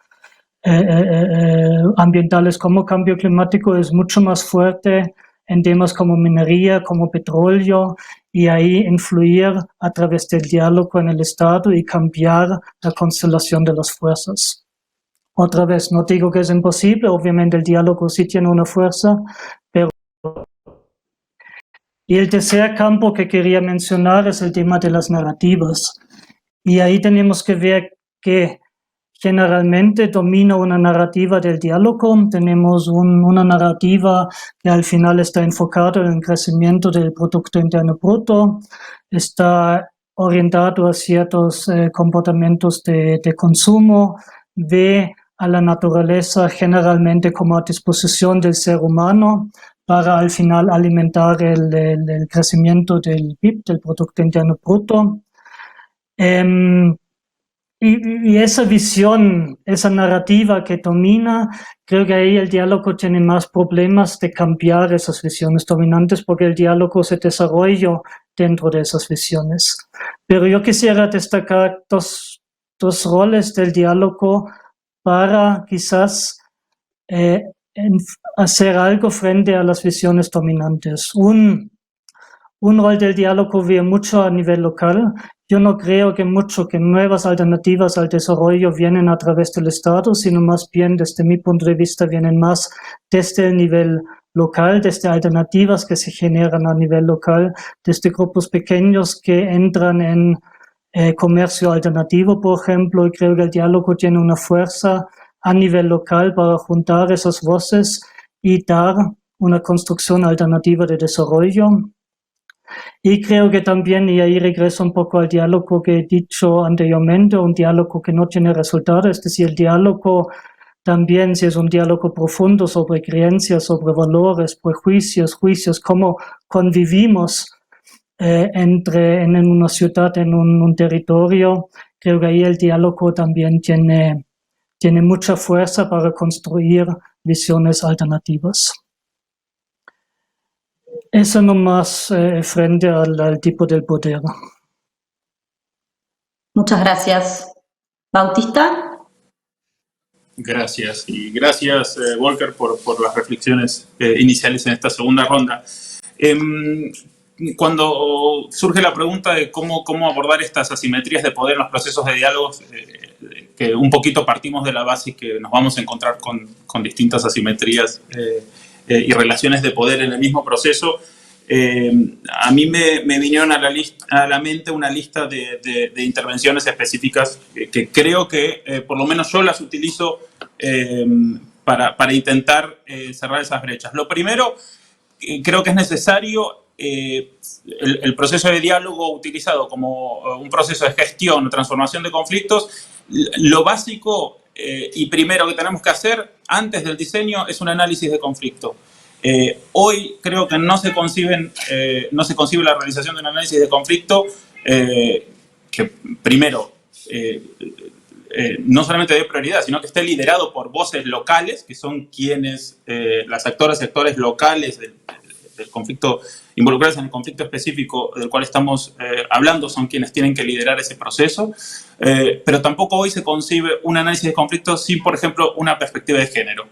ambientales como cambio climático es mucho más fuerte en temas como minería, como petróleo, y ahí influir a través del diálogo en el Estado y cambiar la constelación de las fuerzas. Otra vez, no digo que es imposible, obviamente el diálogo sí tiene una fuerza, pero... Y el tercer campo que quería mencionar es el tema de las narrativas. Y ahí tenemos que ver que generalmente domina una narrativa del diálogo. Tenemos una narrativa que al final está enfocada en el crecimiento del Producto Interno Bruto, está orientado a ciertos comportamientos de consumo, ve a la naturaleza generalmente como a disposición del ser humano para al final alimentar el crecimiento del PIB, del Producto Interno Bruto. Y esa visión, esa narrativa que domina, creo que ahí el diálogo tiene más problemas de cambiar esas visiones dominantes porque el diálogo se desarrolla dentro de esas visiones. Pero yo quisiera destacar dos roles del diálogo para quizás hacer algo frente a las visiones dominantes. Un rol del diálogo viene mucho a nivel local. Yo no creo que nuevas alternativas al desarrollo vienen a través del Estado, sino más bien, desde mi punto de vista, vienen más desde el nivel local, desde alternativas que se generan a nivel local, desde grupos pequeños que entran en comercio alternativo, por ejemplo, y creo que el diálogo tiene una fuerza a nivel local para juntar esas voces y dar una construcción alternativa de desarrollo. Y creo que también, y ahí regreso un poco al diálogo que he dicho anteriormente, un diálogo que no tiene resultado, es decir, el diálogo también, si es un diálogo profundo sobre creencias, sobre valores, prejuicios, juicios, cómo convivimos en una ciudad, en un territorio, creo que ahí el diálogo también tiene mucha fuerza para construir visiones alternativas. Eso nomás frente al tipo del poder. Muchas gracias. Bautista. Gracias, y gracias, Volker, por las reflexiones iniciales en esta segunda ronda. Cuando surge la pregunta de cómo abordar estas asimetrías de poder en los procesos de diálogo, que un poquito partimos de la base que nos vamos a encontrar con distintas asimetrías y relaciones de poder en el mismo proceso, a mí me vinieron a la mente una lista de intervenciones específicas que creo que por lo menos yo las utilizo para intentar cerrar esas brechas. Lo primero, creo que es necesario el proceso de diálogo utilizado como un proceso de gestión o transformación de conflictos. Lo básico y primero que tenemos que hacer antes del diseño es un análisis de conflicto. Hoy creo que no se concibe la realización de un análisis de conflicto que primero no solamente dé prioridad, sino que esté liderado por voces locales, que son quienes, las actoras y actores locales del conflicto, involucrados en el conflicto específico del cual estamos hablando, son quienes tienen que liderar ese proceso. Pero tampoco hoy se concibe un análisis de conflicto sin, por ejemplo, una perspectiva de género.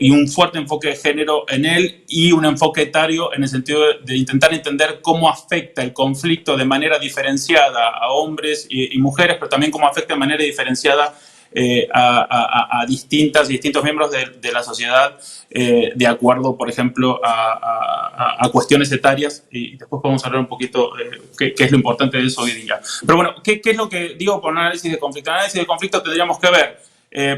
Y un fuerte enfoque de género en él y un enfoque etario en el sentido de intentar entender cómo afecta el conflicto de manera diferenciada a hombres y mujeres, pero también cómo afecta de manera diferenciada a distintos miembros de la sociedad de acuerdo, por ejemplo, a cuestiones etarias, y después podemos hablar un poquito qué es lo importante de eso hoy día. Pero bueno, ¿qué es lo que digo por un análisis de conflicto? En análisis de conflicto tendríamos que ver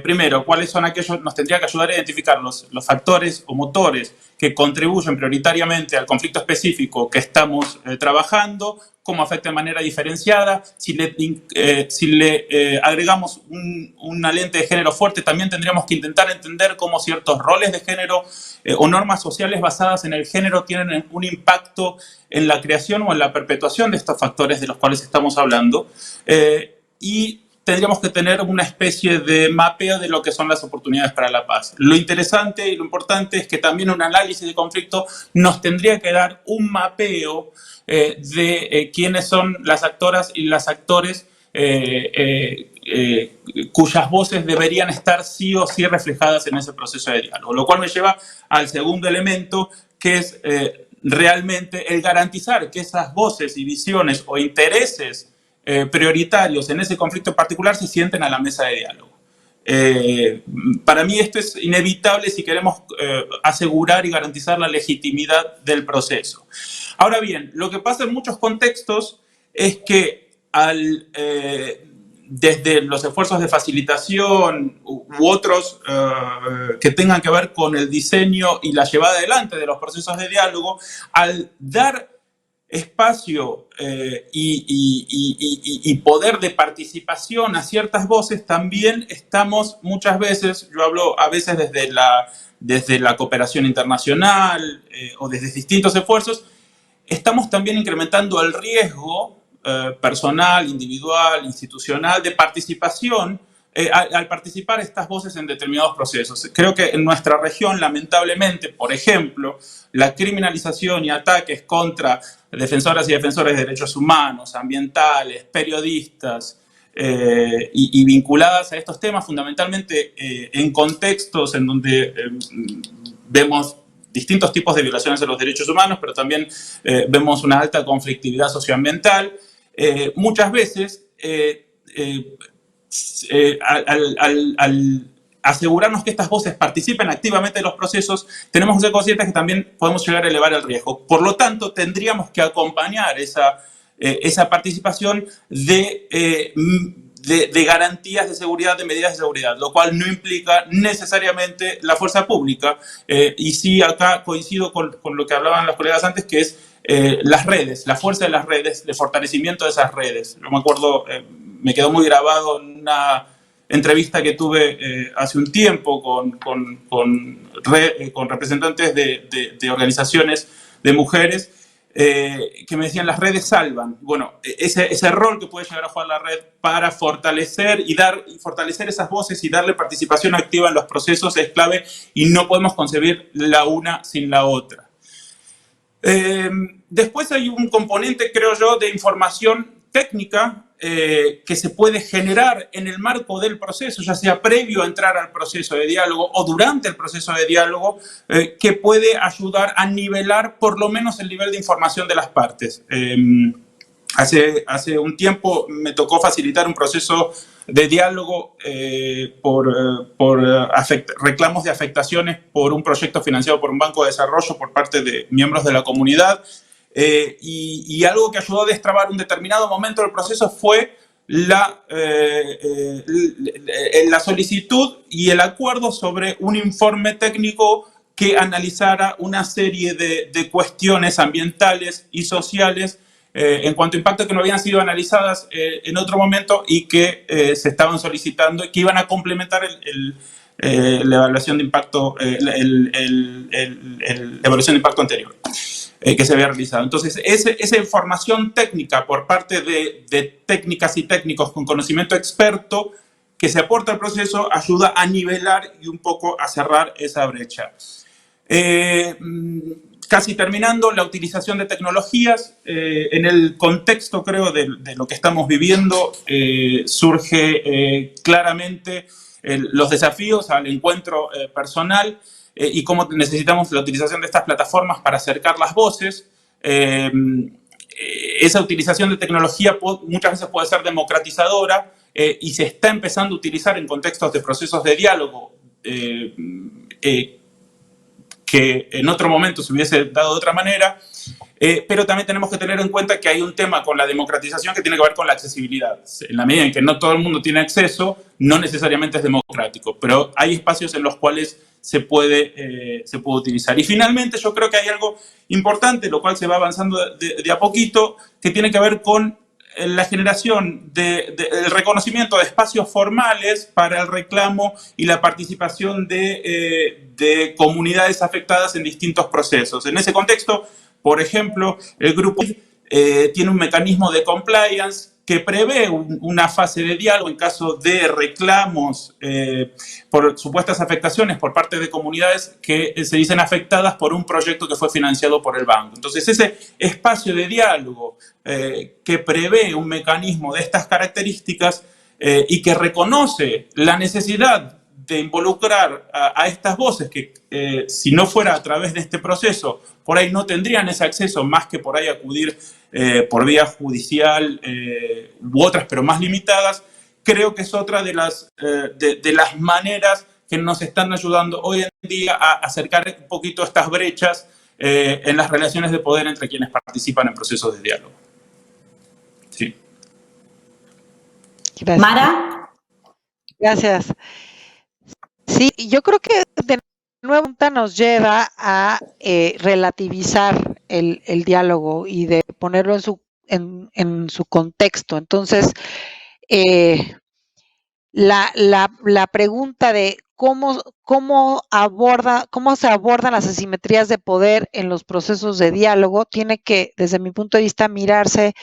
primero, cuáles son aquellos, nos tendría que ayudar a identificar los factores o motores que contribuyen prioritariamente al conflicto específico que estamos trabajando, cómo afecta de manera diferenciada. Si le agregamos una lente de género fuerte, también tendríamos que intentar entender cómo ciertos roles de género o normas sociales basadas en el género tienen un impacto en la creación o en la perpetuación de estos factores de los cuales estamos hablando. Y tendríamos que tener una especie de mapeo de lo que son las oportunidades para la paz. Lo interesante y lo importante es que también un análisis de conflicto nos tendría que dar un mapeo de quiénes son las actoras y los actores cuyas voces deberían estar sí o sí reflejadas en ese proceso de diálogo. Lo cual me lleva al segundo elemento, que es realmente el garantizar que esas voces y visiones o intereses prioritarios en ese conflicto particular se sienten a la mesa de diálogo. Para mí esto es inevitable si queremos asegurar y garantizar la legitimidad del proceso. Ahora bien, lo que pasa en muchos contextos es que desde los esfuerzos de facilitación u otros que tengan que ver con el diseño y la llevada adelante de los procesos de diálogo, al dar espacio y poder de participación a ciertas voces, también estamos muchas veces, yo hablo a veces desde la cooperación internacional o desde distintos esfuerzos, estamos también incrementando el riesgo personal, individual, institucional, de participación al participar estas voces en determinados procesos. Creo que en nuestra región, lamentablemente, por ejemplo, la criminalización y ataques contra defensoras y defensores de derechos humanos, ambientales, periodistas y vinculadas a estos temas, fundamentalmente en contextos en donde vemos distintos tipos de violaciones de los derechos humanos, pero también vemos una alta conflictividad socioambiental. Muchas veces, al asegurarnos que estas voces participen activamente en los procesos, tenemos que ser conscientes que también podemos llegar a elevar el riesgo. Por lo tanto, tendríamos que acompañar esa participación de garantías de seguridad, de medidas de seguridad, lo cual no implica necesariamente la fuerza pública. Y sí, acá coincido con lo que hablaban los colegas antes, que es las redes, la fuerza de las redes, el fortalecimiento de esas redes. Yo me acuerdo, me quedó muy grabado en una entrevista que tuve hace un tiempo con representantes de organizaciones de mujeres, que me decían, las redes salvan. Bueno, ese rol que puede llegar a jugar la red para fortalecer fortalecer esas voces y darle participación activa en los procesos es clave, y no podemos concebir la una sin la otra. Después hay un componente, creo yo, de información técnica que se puede generar en el marco del proceso, ya sea previo a entrar al proceso de diálogo o durante el proceso de diálogo, que puede ayudar a nivelar por lo menos el nivel de información de las partes. Hace un tiempo me tocó facilitar un proceso de diálogo por reclamos de afectaciones por un proyecto financiado por un banco de desarrollo por parte de miembros de la comunidad. Y algo que ayudó a destrabar un determinado momento del proceso fue la solicitud y el acuerdo sobre un informe técnico que analizara una serie de cuestiones ambientales y sociales en cuanto a impacto, que no habían sido analizadas en otro momento y que se estaban solicitando y que iban a complementar la evaluación de impacto, la evaluación de impacto anterior que se había realizado. Entonces, esa información técnica por parte de técnicas y técnicos con conocimiento experto que se aporta al proceso ayuda a nivelar y un poco a cerrar esa brecha. Casi terminando, la utilización de tecnologías en el contexto, creo, de lo que estamos viviendo, surge claramente los desafíos al encuentro personal y cómo necesitamos la utilización de estas plataformas para acercar las voces. Esa utilización de tecnología muchas veces puede ser democratizadora y se está empezando a utilizar en contextos de procesos de diálogo que en otro momento se hubiese dado de otra manera, pero también tenemos que tener en cuenta que hay un tema con la democratización que tiene que ver con la accesibilidad. En la medida en que no todo el mundo tiene acceso, no necesariamente es democrático, pero hay espacios en los cuales se puede utilizar. Y finalmente yo creo que hay algo importante, lo cual se va avanzando de a poquito, que tiene que ver con la generación el reconocimiento de espacios formales para el reclamo y la participación de comunidades afectadas en distintos procesos. En ese contexto, por ejemplo, el grupo tiene un mecanismo de compliance que prevé una fase de diálogo en caso de reclamos por supuestas afectaciones por parte de comunidades que se dicen afectadas por un proyecto que fue financiado por el banco. Entonces, ese espacio de diálogo que prevé un mecanismo de estas características y que reconoce la necesidad de involucrar a estas voces que si no fuera a través de este proceso, por ahí no tendrían ese acceso más que por ahí acudir por vía judicial u otras, pero más limitadas. Creo que es otra de las maneras que nos están ayudando hoy en día a acercar un poquito estas brechas en las relaciones de poder entre quienes participan en procesos de diálogo. Sí. Gracias. Mara. Gracias. Sí, yo creo que de nuevo nos lleva a relativizar el diálogo y de ponerlo en su contexto. Entonces, la pregunta de cómo se abordan las asimetrías de poder en los procesos de diálogo tiene que, desde mi punto de vista, mirarse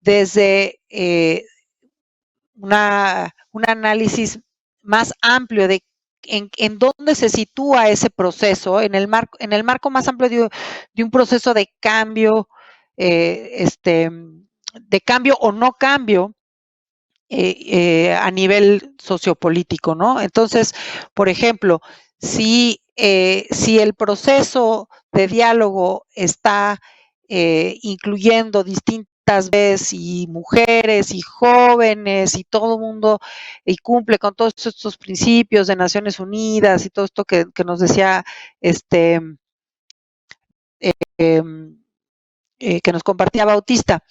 desde un análisis más amplio de en dónde se sitúa ese proceso, en el marco más amplio de un proceso de cambio, de cambio o no cambio a nivel sociopolítico, ¿no? Entonces, por ejemplo, si el proceso de diálogo está incluyendo distintas veces y mujeres y jóvenes y todo el mundo y cumple con todos estos principios de Naciones Unidas y todo esto que nos decía que nos compartía Bautista,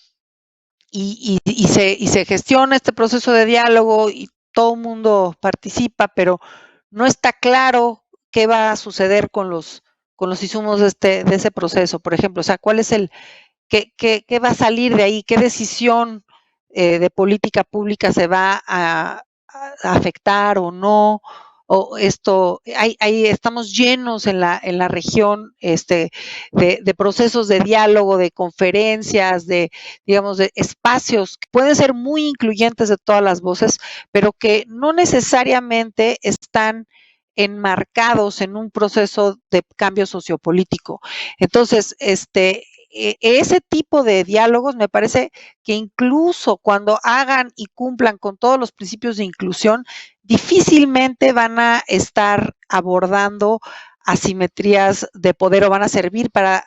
y se gestiona este proceso de diálogo y todo el mundo participa, pero no está claro qué va a suceder con los insumos de ese proceso, por ejemplo. O sea, ¿cuál es qué va a salir de ahí? ¿Qué decisión de política pública se va a afectar o no? O esto, estamos llenos en la región de procesos de diálogo, de conferencias, digamos, de espacios que pueden ser muy incluyentes de todas las voces, pero que no necesariamente están enmarcados en un proceso de cambio sociopolítico. Entonces, ese tipo de diálogos me parece que incluso cuando hagan y cumplan con todos los principios de inclusión, difícilmente van a estar abordando asimetrías de poder o van a servir para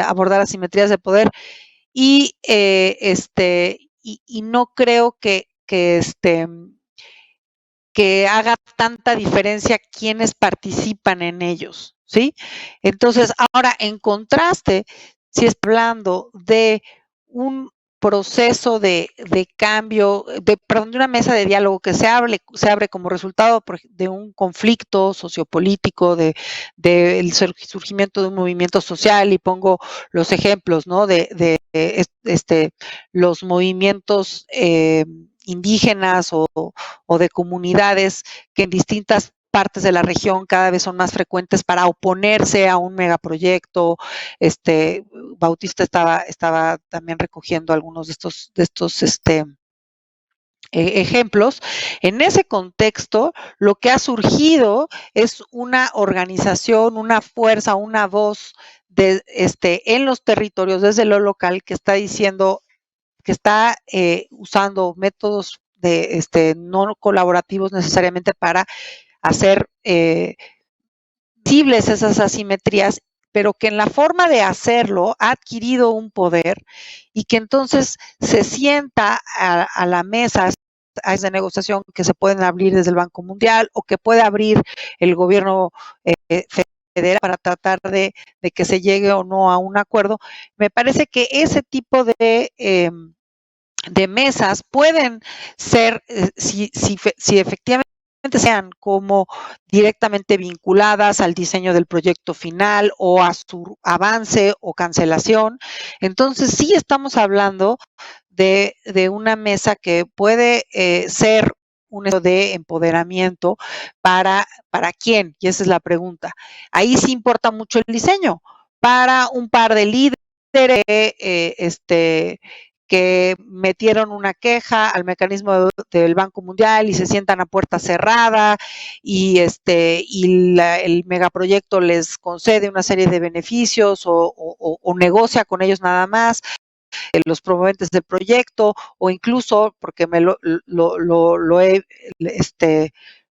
abordar asimetrías de poder y no creo que haga tanta diferencia quienes participan en ellos, ¿sí? Entonces, ahora, en contraste, si está hablando de un proceso de cambio, de una mesa de diálogo que se abre como resultado de un conflicto sociopolítico, del surgimiento de un movimiento social, y pongo los ejemplos, ¿no? de los movimientos indígenas o de comunidades que en distintas partes de la región cada vez son más frecuentes para oponerse a un megaproyecto. Bautista estaba también recogiendo algunos de estos ejemplos. En ese contexto, lo que ha surgido es una organización, una fuerza, una voz en los territorios desde lo local que está diciendo, que está usando métodos no colaborativos necesariamente para hacer visibles esas asimetrías, pero que en la forma de hacerlo ha adquirido un poder y que entonces se sienta a la mesa de negociación que se pueden abrir desde el Banco Mundial o que puede abrir el gobierno federal para tratar de que se llegue o no a un acuerdo. Me parece que ese tipo de mesas pueden ser, si efectivamente sean como directamente vinculadas al diseño del proyecto final o a su avance o cancelación, entonces sí estamos hablando de una mesa que puede ser un hecho de empoderamiento para quién, y esa es la pregunta. Ahí sí importa mucho el diseño, para un par de líderes que metieron una queja al mecanismo del Banco Mundial y se sientan a puerta cerrada y el megaproyecto les concede una serie de beneficios o negocia con ellos nada más, los promoventes del proyecto, o incluso, porque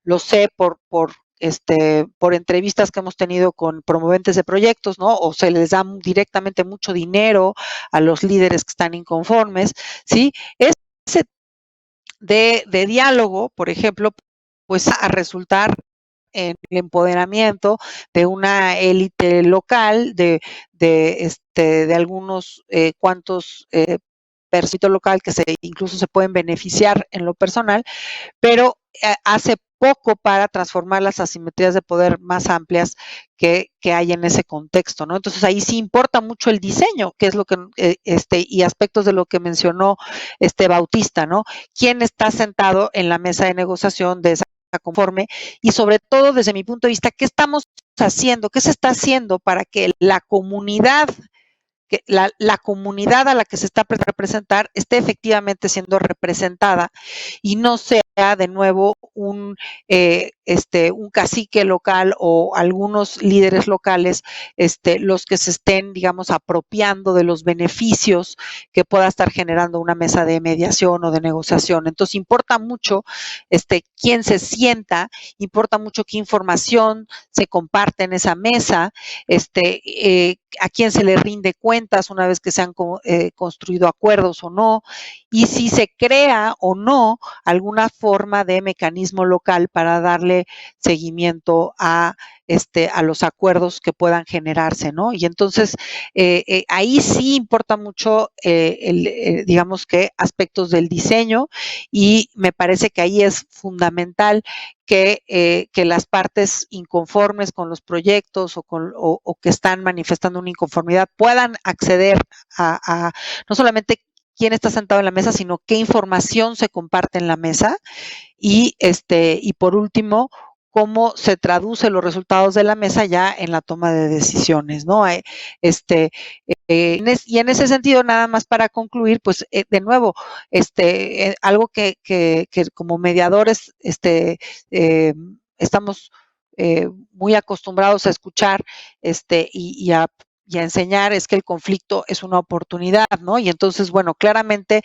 lo sé por entrevistas que hemos tenido con promoventes de proyectos, ¿no? O se les da directamente mucho dinero a los líderes que están inconformes, ¿sí? Ese de diálogo, por ejemplo, pues a resultar en el empoderamiento de una élite local, de algunos cuantos personas local que incluso se pueden beneficiar en lo personal, pero hace poco para transformar las asimetrías de poder más amplias que hay en ese contexto, ¿no? Entonces ahí sí importa mucho el diseño, que es lo que, y aspectos de lo que mencionó Bautista, ¿no? ¿Quién está sentado en la mesa de negociación de esa conforme? Y sobre todo, desde mi punto de vista, ¿qué estamos haciendo? ¿Qué se está haciendo para que la comunidad a la que se está representar esté efectivamente siendo representada y no sea de nuevo un cacique local o algunos líderes locales los que se estén, digamos, apropiando de los beneficios que pueda estar generando una mesa de mediación o de negociación? Entonces importa mucho quién se sienta, importa mucho qué información se comparte en esa mesa, a quién se le rinde cuentas una vez que se han construido acuerdos o no, y si se crea o no alguna forma de mecanismo local para darle seguimiento a los acuerdos que puedan generarse, ¿no? Y entonces ahí sí importa mucho, digamos que aspectos del diseño, y me parece que ahí es fundamental que las partes inconformes con los proyectos o que están manifestando una inconformidad puedan acceder a no solamente quién está sentado en la mesa, sino qué información se comparte en la mesa, y por último, cómo se traduce los resultados de la mesa ya en la toma de decisiones, ¿no? Y en ese sentido, nada más para concluir, pues de nuevo, algo que como mediadores estamos muy acostumbrados a escuchar y a enseñar, es que el conflicto es una oportunidad, ¿no? Y entonces, bueno, claramente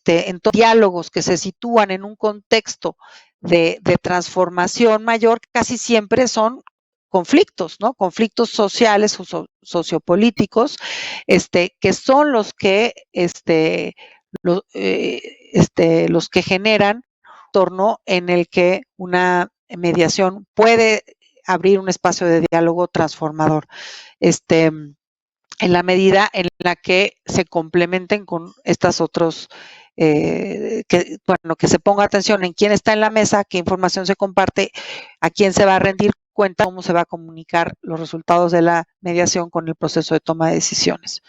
en diálogos que se sitúan en un contexto de transformación mayor, casi siempre son conflictos, ¿no? Conflictos sociales o sociopolíticos, que son los que los que generan un entorno en el que una mediación puede abrir un espacio de diálogo transformador, en la medida en la que se complementen con estas otros, que se ponga atención en quién está en la mesa, qué información se comparte, a quién se va a rendir cuenta, cómo se va a comunicar los resultados de la mediación con el proceso de toma de decisiones.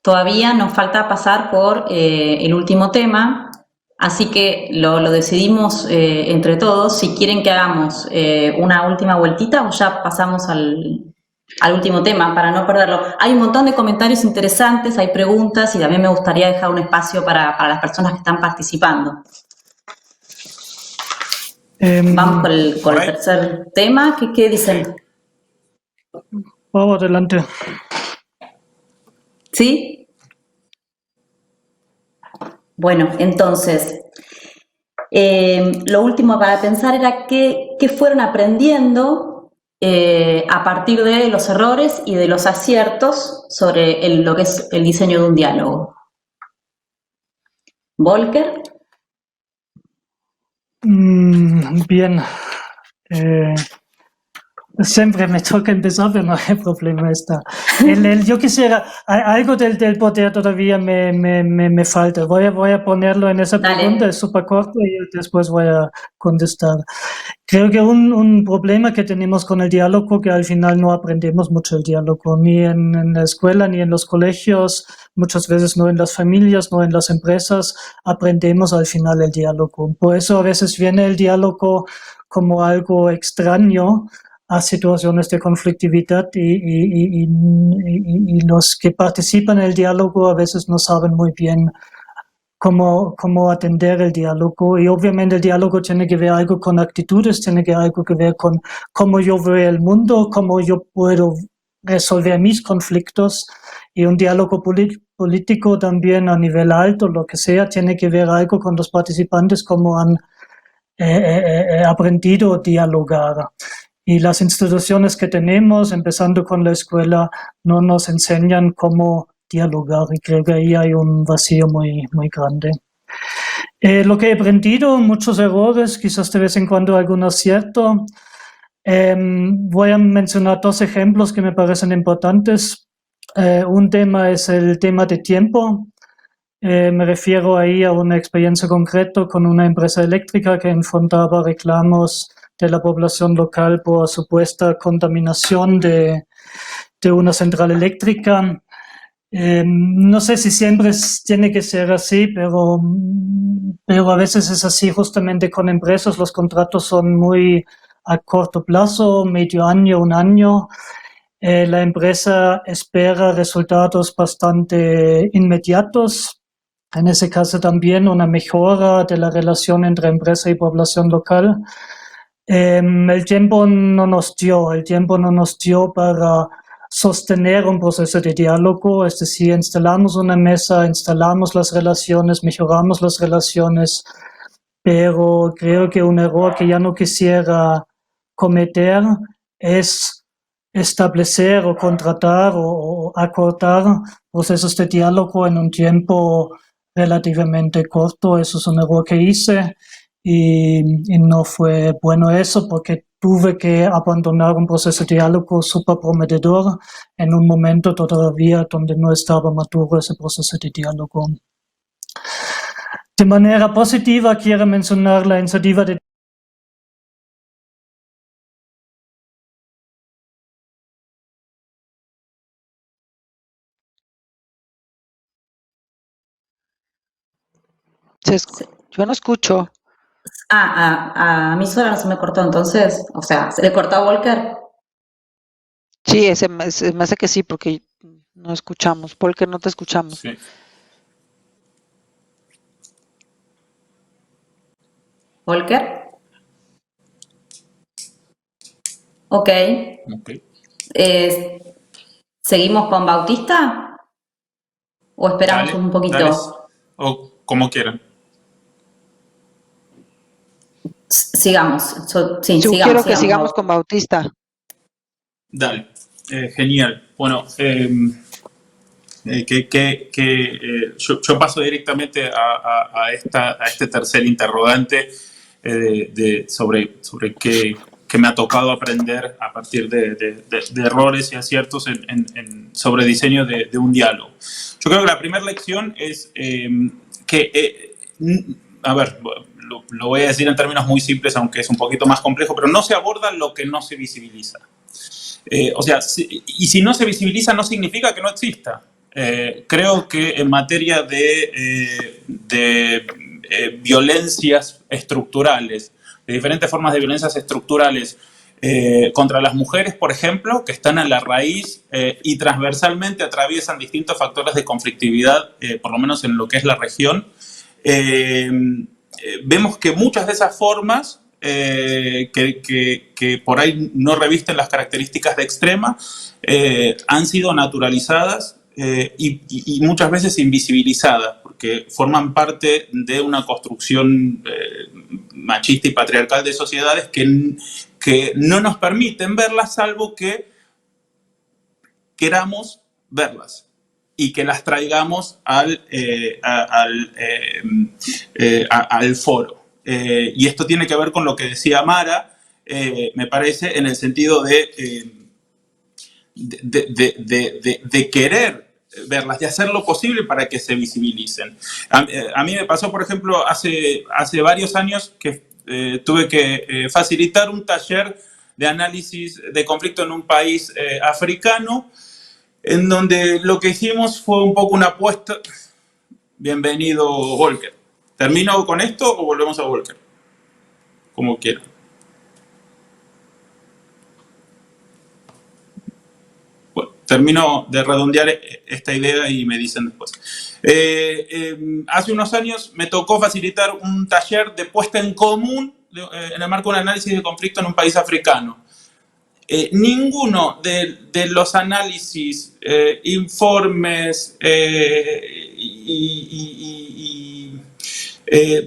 Todavía nos falta pasar por el último tema, así que lo decidimos entre todos. Si quieren que hagamos una última vueltita o ya pasamos al último tema para no perderlo. Hay un montón de comentarios interesantes, hay preguntas, y también me gustaría dejar un espacio para las personas que están participando. Vamos con el tercer tema. ¿Qué dicen? Vamos adelante. ¿Sí? Bueno, entonces, lo último para pensar era qué fueron aprendiendo a partir de los errores y de los aciertos sobre lo que es el diseño de un diálogo. ¿Volker? Bien. Siempre me toca empezar, pero no hay problema. Yo quisiera, algo del poder todavía me falta. Voy a ponerlo en esa pregunta, es súper corto y después voy a contestar. Creo que un problema que tenemos con el diálogo, que al final no aprendemos mucho el diálogo, ni en la escuela, ni en los colegios, muchas veces no en las familias, no en las empresas, aprendemos al final el diálogo. Por eso a veces viene el diálogo como algo extraño a situaciones de conflictividad, y los que participan en el diálogo a veces no saben muy bien cómo atender el diálogo. Y obviamente el diálogo tiene que ver algo con actitudes, tiene que algo que ver con cómo yo veo el mundo, cómo yo puedo resolver mis conflictos. Y un diálogo político también a nivel alto, lo que sea, tiene que ver algo con los participantes, cómo han aprendido a dialogar. Y las instituciones que tenemos, empezando con la escuela, no nos enseñan cómo dialogar, y creo que ahí hay un vacío muy, muy grande. Lo que he aprendido, muchos errores, quizás de vez en cuando algún acierto. Voy a mencionar 2 ejemplos que me parecen importantes. Un tema es el tema de tiempo. Me refiero ahí a una experiencia concreta con una empresa eléctrica que enfrentaba reclamos de la población local por supuesta contaminación de una central eléctrica. No sé si siempre tiene que ser así, pero a veces es así justamente con empresas. Los contratos son muy a corto plazo, medio año, un año. La empresa espera resultados bastante inmediatos. En ese caso también una mejora de la relación entre empresa y población local. El tiempo no nos dio para sostener un proceso de diálogo, es decir, instalamos una mesa, instalamos las relaciones, mejoramos las relaciones, pero creo que un error que ya no quisiera cometer es establecer o contratar o acortar procesos de diálogo en un tiempo relativamente corto. Eso es un error que hice y no fue bueno eso, porque tuve que abandonar un proceso de diálogo súper prometedor en un momento todavía donde no estaba maduro ese proceso de diálogo. De manera positiva quiero mencionar la iniciativa de Yo no escucho. A mí sola no se me cortó entonces, o sea, ¿se le cortó a Walker? Sí, se me hace que sí, porque no escuchamos. Porque no te escuchamos. Sí. ¿Walker? Ok. Ok. ¿Seguimos con Bautista? ¿O esperamos Dale, un poquito? dale. O como quieran. Sigamos. Sí, Yo sigamos, quiero que sigamos. sigamos con Bautista. Dale. Genial. Bueno, yo paso directamente a este tercer interrogante sobre qué me ha tocado aprender a partir de errores y aciertos sobre diseño de un diálogo. Yo creo que la primera lección es a ver, lo voy a decir en términos muy simples, aunque es un poquito más complejo, pero no se aborda lo que no se visibiliza. O sea, y si no se visibiliza no significa que no exista. Creo que en materia de violencias estructurales, de diferentes formas de violencias estructurales contra las mujeres, por ejemplo, que están a la raíz y transversalmente atraviesan distintos factores de conflictividad, por lo menos en lo que es la región, vemos que muchas de esas formas que por ahí no revisten las características de extrema, han sido naturalizadas y muchas veces invisibilizadas, porque forman parte de una construcción machista y patriarcal de sociedades que no nos permiten verlas, salvo que queramos verlas y que las traigamos al foro. Y esto tiene que ver con lo que decía Mara, me parece, en el sentido de querer verlas, de hacer lo posible para que se visibilicen. A mí me pasó, por ejemplo, hace varios años que tuve que facilitar un taller de análisis de conflicto en un país africano, en donde lo que hicimos fue un poco una apuesta. Bienvenido, Volker. ¿Termino con esto o volvemos a Volker? Como quieran. Bueno, termino de redondear esta idea y me dicen después. Hace unos años me tocó facilitar un taller de puesta en común en el marco de un análisis de conflicto en un país africano. Ninguno de los análisis, informes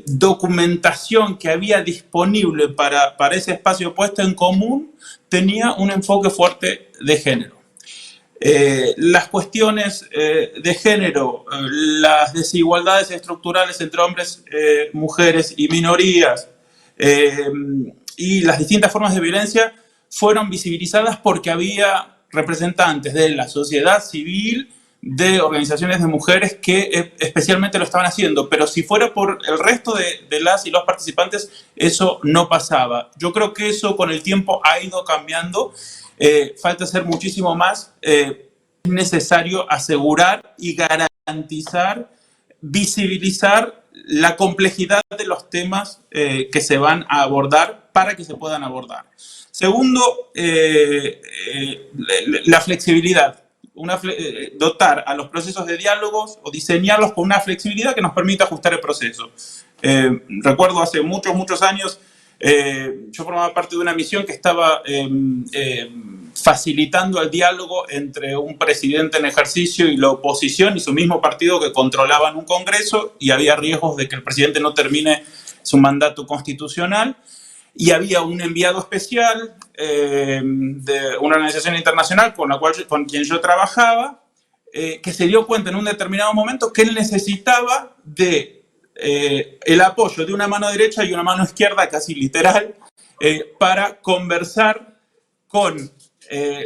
documentación que había disponible para ese espacio de puesta en común tenía un enfoque fuerte de género. Las cuestiones de género, las desigualdades estructurales entre hombres, mujeres y minorías, y las distintas formas de violencia fueron visibilizadas porque había representantes de la sociedad civil, de organizaciones de mujeres que especialmente lo estaban haciendo, pero si fuera por el resto de las y los participantes, eso no pasaba. Yo creo que eso con el tiempo ha ido cambiando. Falta hacer muchísimo más. Es necesario asegurar y garantizar, visibilizar la complejidad de los temas que se van a abordar para que se puedan abordar. Segundo, la flexibilidad. Dotar a los procesos de diálogos o diseñarlos con una flexibilidad que nos permita ajustar el proceso. Recuerdo hace muchos años, yo formaba parte de una misión que estaba facilitando el diálogo entre un presidente en ejercicio y la oposición y su mismo partido que controlaban un congreso, y había riesgos de que el presidente no termine su mandato constitucional. Y había un enviado especial de una organización internacional con quien yo trabajaba, que se dio cuenta en un determinado momento que él necesitaba de el apoyo de una mano derecha y una mano izquierda, casi literal, para conversar con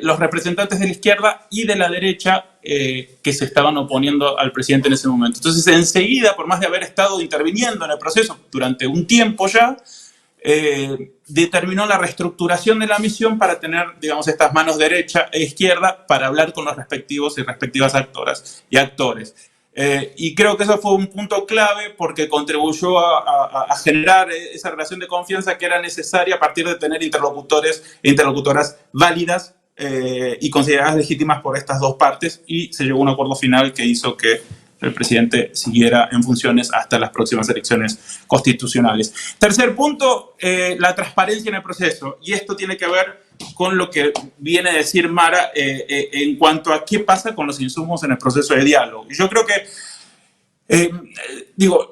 los representantes de la izquierda y de la derecha que se estaban oponiendo al presidente en ese momento. Entonces, enseguida, por más de haber estado interviniendo en el proceso durante un tiempo ya, determinó la reestructuración de la misión para tener, digamos, estas manos derecha e izquierda para hablar con los respectivos y respectivas actoras y actores. Y creo que eso fue un punto clave porque contribuyó a generar esa relación de confianza que era necesaria a partir de tener interlocutores e interlocutoras válidas y consideradas legítimas por estas dos partes, y se llegó a un acuerdo final que hizo que el presidente siguiera en funciones hasta las próximas elecciones constitucionales. Tercer punto, la transparencia en el proceso. Y esto tiene que ver con lo que viene a decir Mara en cuanto a qué pasa con los insumos en el proceso de diálogo. Yo creo que,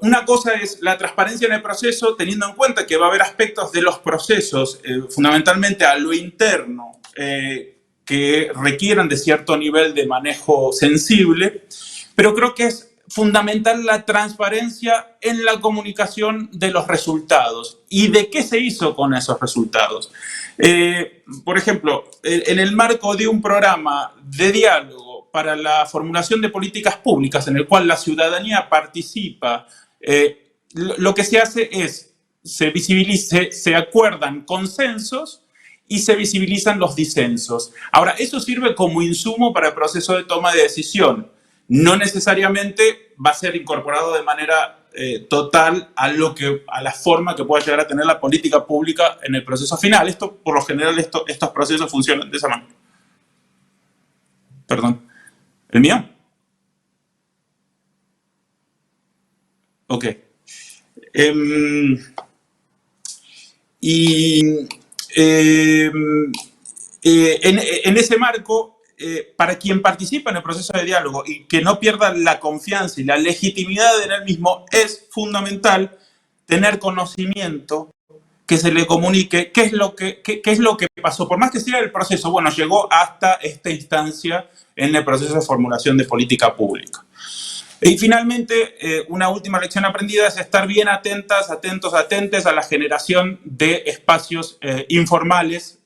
una cosa es la transparencia en el proceso, teniendo en cuenta que va a haber aspectos de los procesos, fundamentalmente a lo interno, que requieran de cierto nivel de manejo sensible. Pero creo que es fundamental la transparencia en la comunicación de los resultados y de qué se hizo con esos resultados. Por ejemplo, en el marco de un programa de diálogo para la formulación de políticas públicas en el cual la ciudadanía participa, lo que se hace es, se acuerdan consensos y se visibilizan los disensos. Ahora, eso sirve como insumo para el proceso de toma de decisión. No necesariamente va a ser incorporado de manera total a la forma que pueda llegar a tener la política pública en el proceso final. Esto, por lo general, estos procesos funcionan de esa manera. Perdón. ¿El mío? Ok. En ese marco, para quien participa en el proceso de diálogo y que no pierda la confianza y la legitimidad en el mismo, es fundamental tener conocimiento, que se le comunique qué es lo que pasó. Por más que sea el proceso, bueno, llegó hasta esta instancia en el proceso de formulación de política pública. Y finalmente, una última lección aprendida es estar bien atentas, atentes a la generación de espacios informales,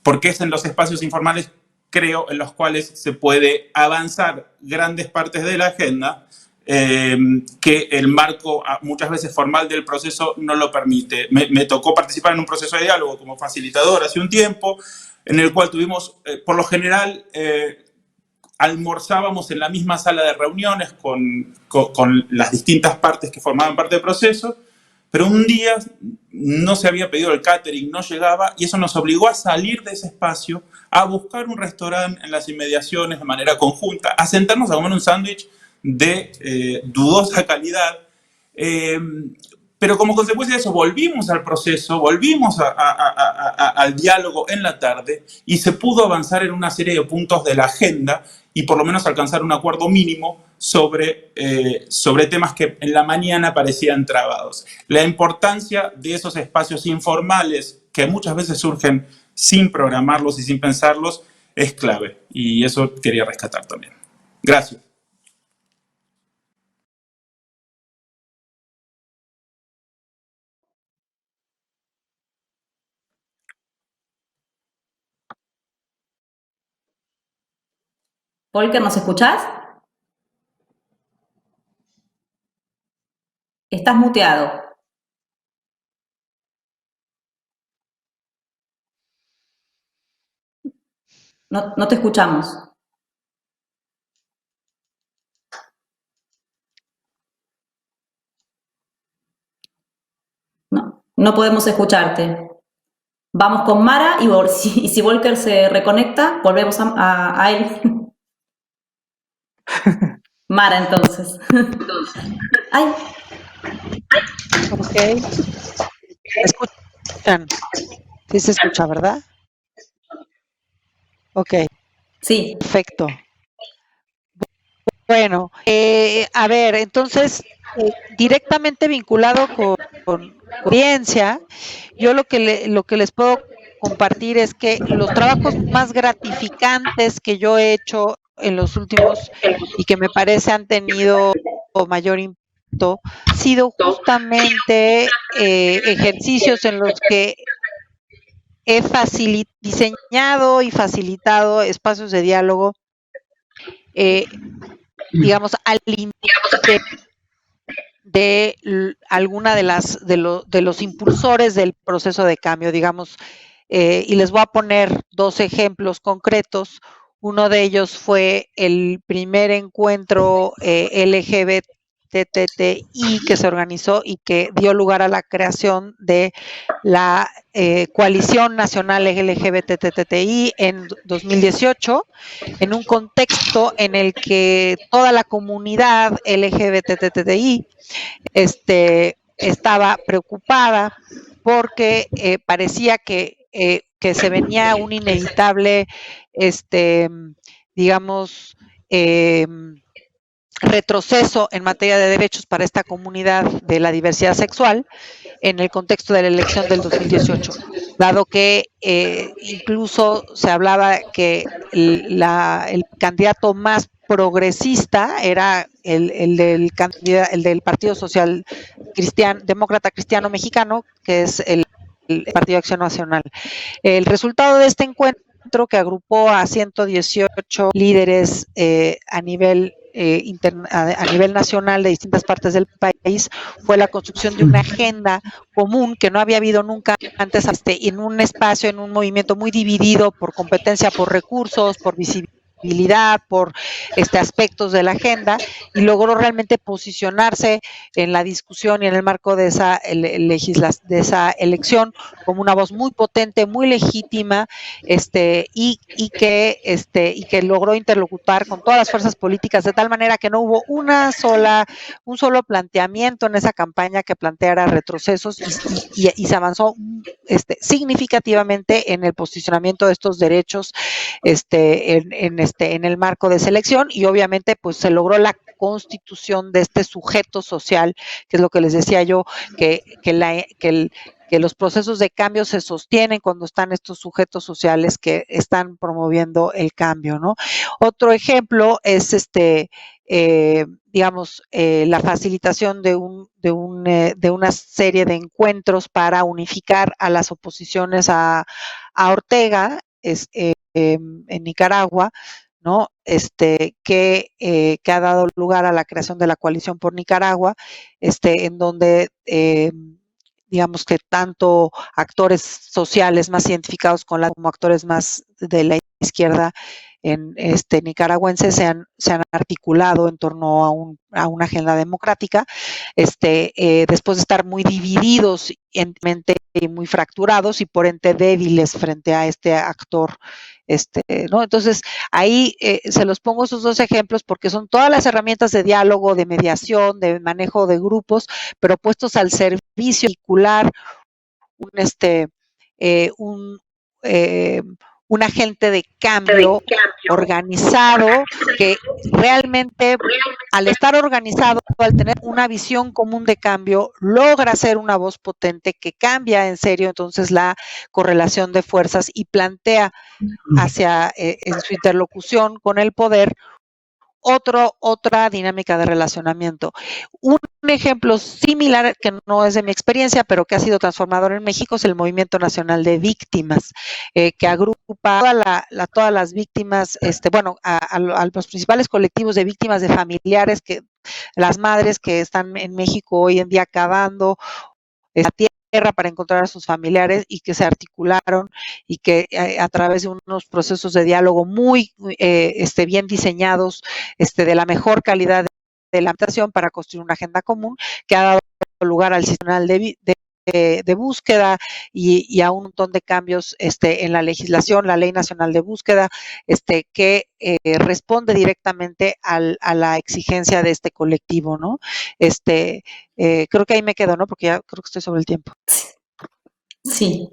porque es en los espacios informales, creo, en los cuales se puede avanzar grandes partes de la agenda que el marco muchas veces formal del proceso no lo permite. Me tocó participar en un proceso de diálogo como facilitador hace un tiempo, en el cual tuvimos, por lo general, almorzábamos en la misma sala de reuniones con las distintas partes que formaban parte del proceso, pero un día no se había pedido el catering, no llegaba, y eso nos obligó a salir de ese espacio, a buscar un restaurante en las inmediaciones de manera conjunta, a sentarnos a comer un sándwich de dudosa calidad. Pero como consecuencia de eso volvimos al proceso, volvimos al diálogo en la tarde y se pudo avanzar en una serie de puntos de la agenda y por lo menos alcanzar un acuerdo mínimo sobre temas que en la mañana parecían trabados. La importancia de esos espacios informales que muchas veces surgen sin programarlos y sin pensarlos es clave y eso quería rescatar también. Gracias. Volker, ¿nos escuchás? Estás muteado. No te escuchamos. No podemos escucharte. Vamos con Mara y si Volker se reconecta, volvemos a él. Mara, entonces. Ay. Ok. ¿Escuchan? Sí se escucha, ¿verdad? Ok. Sí. Perfecto. Bueno, a ver, entonces, directamente vinculado con audiencia, yo lo que les puedo compartir es que los trabajos más gratificantes que yo he hecho en los últimos y que me parece han tenido mayor impacto, han sido justamente ejercicios en los que he diseñado y facilitado espacios de diálogo, digamos, al límite de alguna de los impulsores del proceso de cambio, digamos, y les voy a poner dos ejemplos concretos. Uno de ellos fue el primer encuentro LGBTTI que se organizó y que dio lugar a la creación de la Coalición Nacional LGBTTI en 2018, en un contexto en el que toda la comunidad LGBTTI estaba preocupada porque parecía que se venía un inevitable, digamos, retroceso en materia de derechos para esta comunidad de la diversidad sexual en el contexto de la elección del 2018, dado que incluso se hablaba que el candidato más progresista era el del Partido Social Demócrata Cristiano Mexicano, que es el Partido de Acción Nacional. El resultado de este encuentro, que agrupó a 118 líderes a nivel nacional de distintas partes del país, fue la construcción de una agenda común que no había habido nunca antes en un espacio, en un movimiento muy dividido por competencia, por recursos, por visibilidad, por aspectos de la agenda, y logró realmente posicionarse en la discusión y en el marco de esa elección como una voz muy potente, muy legítima, y que logró interlocutar con todas las fuerzas políticas de tal manera que no hubo un solo planteamiento en esa campaña que planteara retrocesos y se avanzó significativamente en el posicionamiento de estos derechos en el marco de selección, y obviamente pues se logró la constitución de este sujeto social, que es lo que les decía yo, que los procesos de cambio se sostienen cuando están estos sujetos sociales que están promoviendo el cambio, ¿no? Otro ejemplo es la facilitación de una serie de encuentros para unificar a las oposiciones a Ortega en Nicaragua, ¿no? Que ha dado lugar a la creación de la Coalición por Nicaragua, en donde digamos que tanto actores sociales más identificados con como actores más de la izquierda nicaragüense se han articulado en torno a una agenda democrática, después de estar muy divididos y muy fracturados y por ende débiles frente a este actor ¿no? Entonces, ahí se los pongo esos dos ejemplos porque son todas las herramientas de diálogo, de mediación, de manejo de grupos, pero puestos al servicio vehicular un agente de cambio organizado que realmente, al estar organizado, al tener una visión común de cambio, logra ser una voz potente que cambia en serio entonces la correlación de fuerzas y plantea hacia en su interlocución con el poder otra dinámica de relacionamiento. Un ejemplo similar, que no es de mi experiencia, pero que ha sido transformador en México, es el Movimiento Nacional de Víctimas, que agrupa todas las víctimas, a los principales colectivos de víctimas de familiares, las madres que están en México hoy en día cavando la tierra para encontrar a sus familiares y que se articularon y que a través de unos procesos de diálogo muy bien diseñados, de la mejor calidad de la habitación para construir una agenda común que ha dado lugar al sistema de búsqueda y a un montón de cambios en la legislación, la Ley Nacional de Búsqueda, que responde directamente a la exigencia de este colectivo, ¿no? Creo que ahí me quedo, ¿no? Porque ya creo que estoy sobre el tiempo. Sí.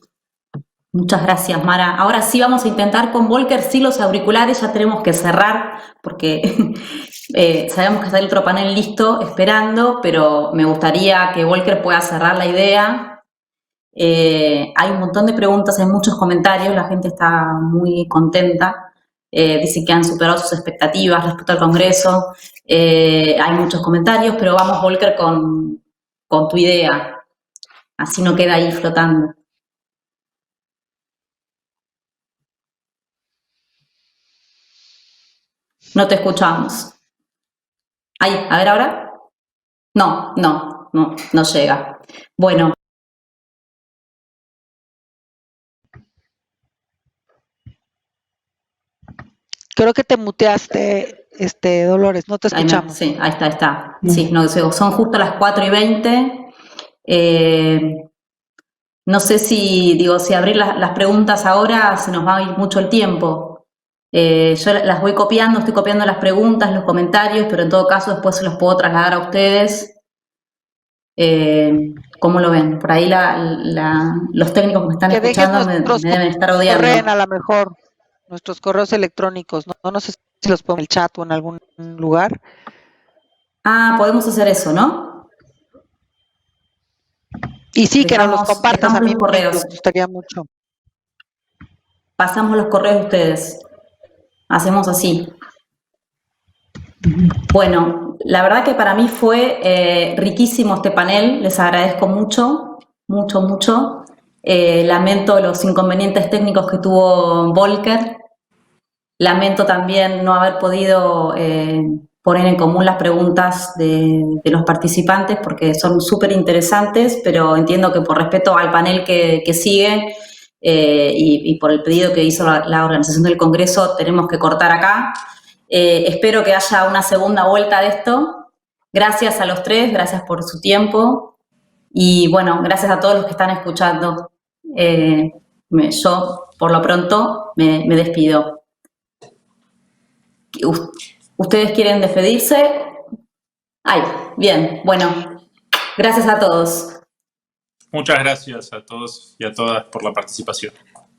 Muchas gracias, Mara. Ahora sí vamos a intentar con Volker, sí, los auriculares, ya tenemos que cerrar porque sabemos que está el otro panel listo, esperando, pero me gustaría que Volker pueda cerrar la idea. Hay un montón de preguntas, hay muchos comentarios, la gente está muy contenta, dice que han superado sus expectativas respecto al Congreso, hay muchos comentarios, pero vamos, Volker, con tu idea, así no queda ahí flotando. No te escuchamos. Ahí, a ver ahora. No llega. Bueno. Creo que te muteaste, Dolores, no te escuchamos. Sí, ahí está. Sí, no, son justo las 4:20. No sé si abrir las preguntas ahora se nos va a ir mucho el tiempo. Yo las voy copiando, estoy copiando las preguntas, los comentarios, pero en todo caso después se los puedo trasladar a ustedes. ¿Cómo lo ven? Por ahí los técnicos que me están escuchando me deben estar odiando. Corren a lo mejor nuestros correos electrónicos, no sé si los pongo en el chat o en algún lugar. Ah, podemos hacer eso, ¿no? Y sí, que nos los compartas, a mí me gustaría mucho. Pasamos los correos de ustedes. Hacemos así. Bueno, la verdad que para mí fue riquísimo este panel, les agradezco mucho. Lamento los inconvenientes técnicos que tuvo Volker. Lamento también no haber podido poner en común las preguntas de los participantes porque son súper interesantes, pero entiendo que por respeto al panel que sigue y por el pedido que hizo la organización del Congreso tenemos que cortar acá. Espero que haya una segunda vuelta de esto. Gracias a los tres, gracias por su tiempo y bueno, gracias a todos los que están escuchando. Yo, por lo pronto, me despido. ¿Ustedes quieren despedirse? Ay, bien, bueno, gracias a todos. Muchas gracias a todos y a todas por la participación.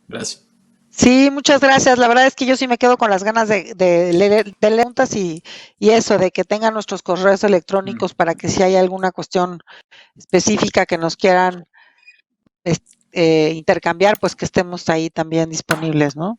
Gracias. Sí, muchas gracias. La verdad es que yo sí me quedo con las ganas de leer preguntas y eso, de que tengan nuestros correos electrónicos para que si hay alguna cuestión específica que nos quieran intercambiar, pues que estemos ahí también disponibles, ¿no?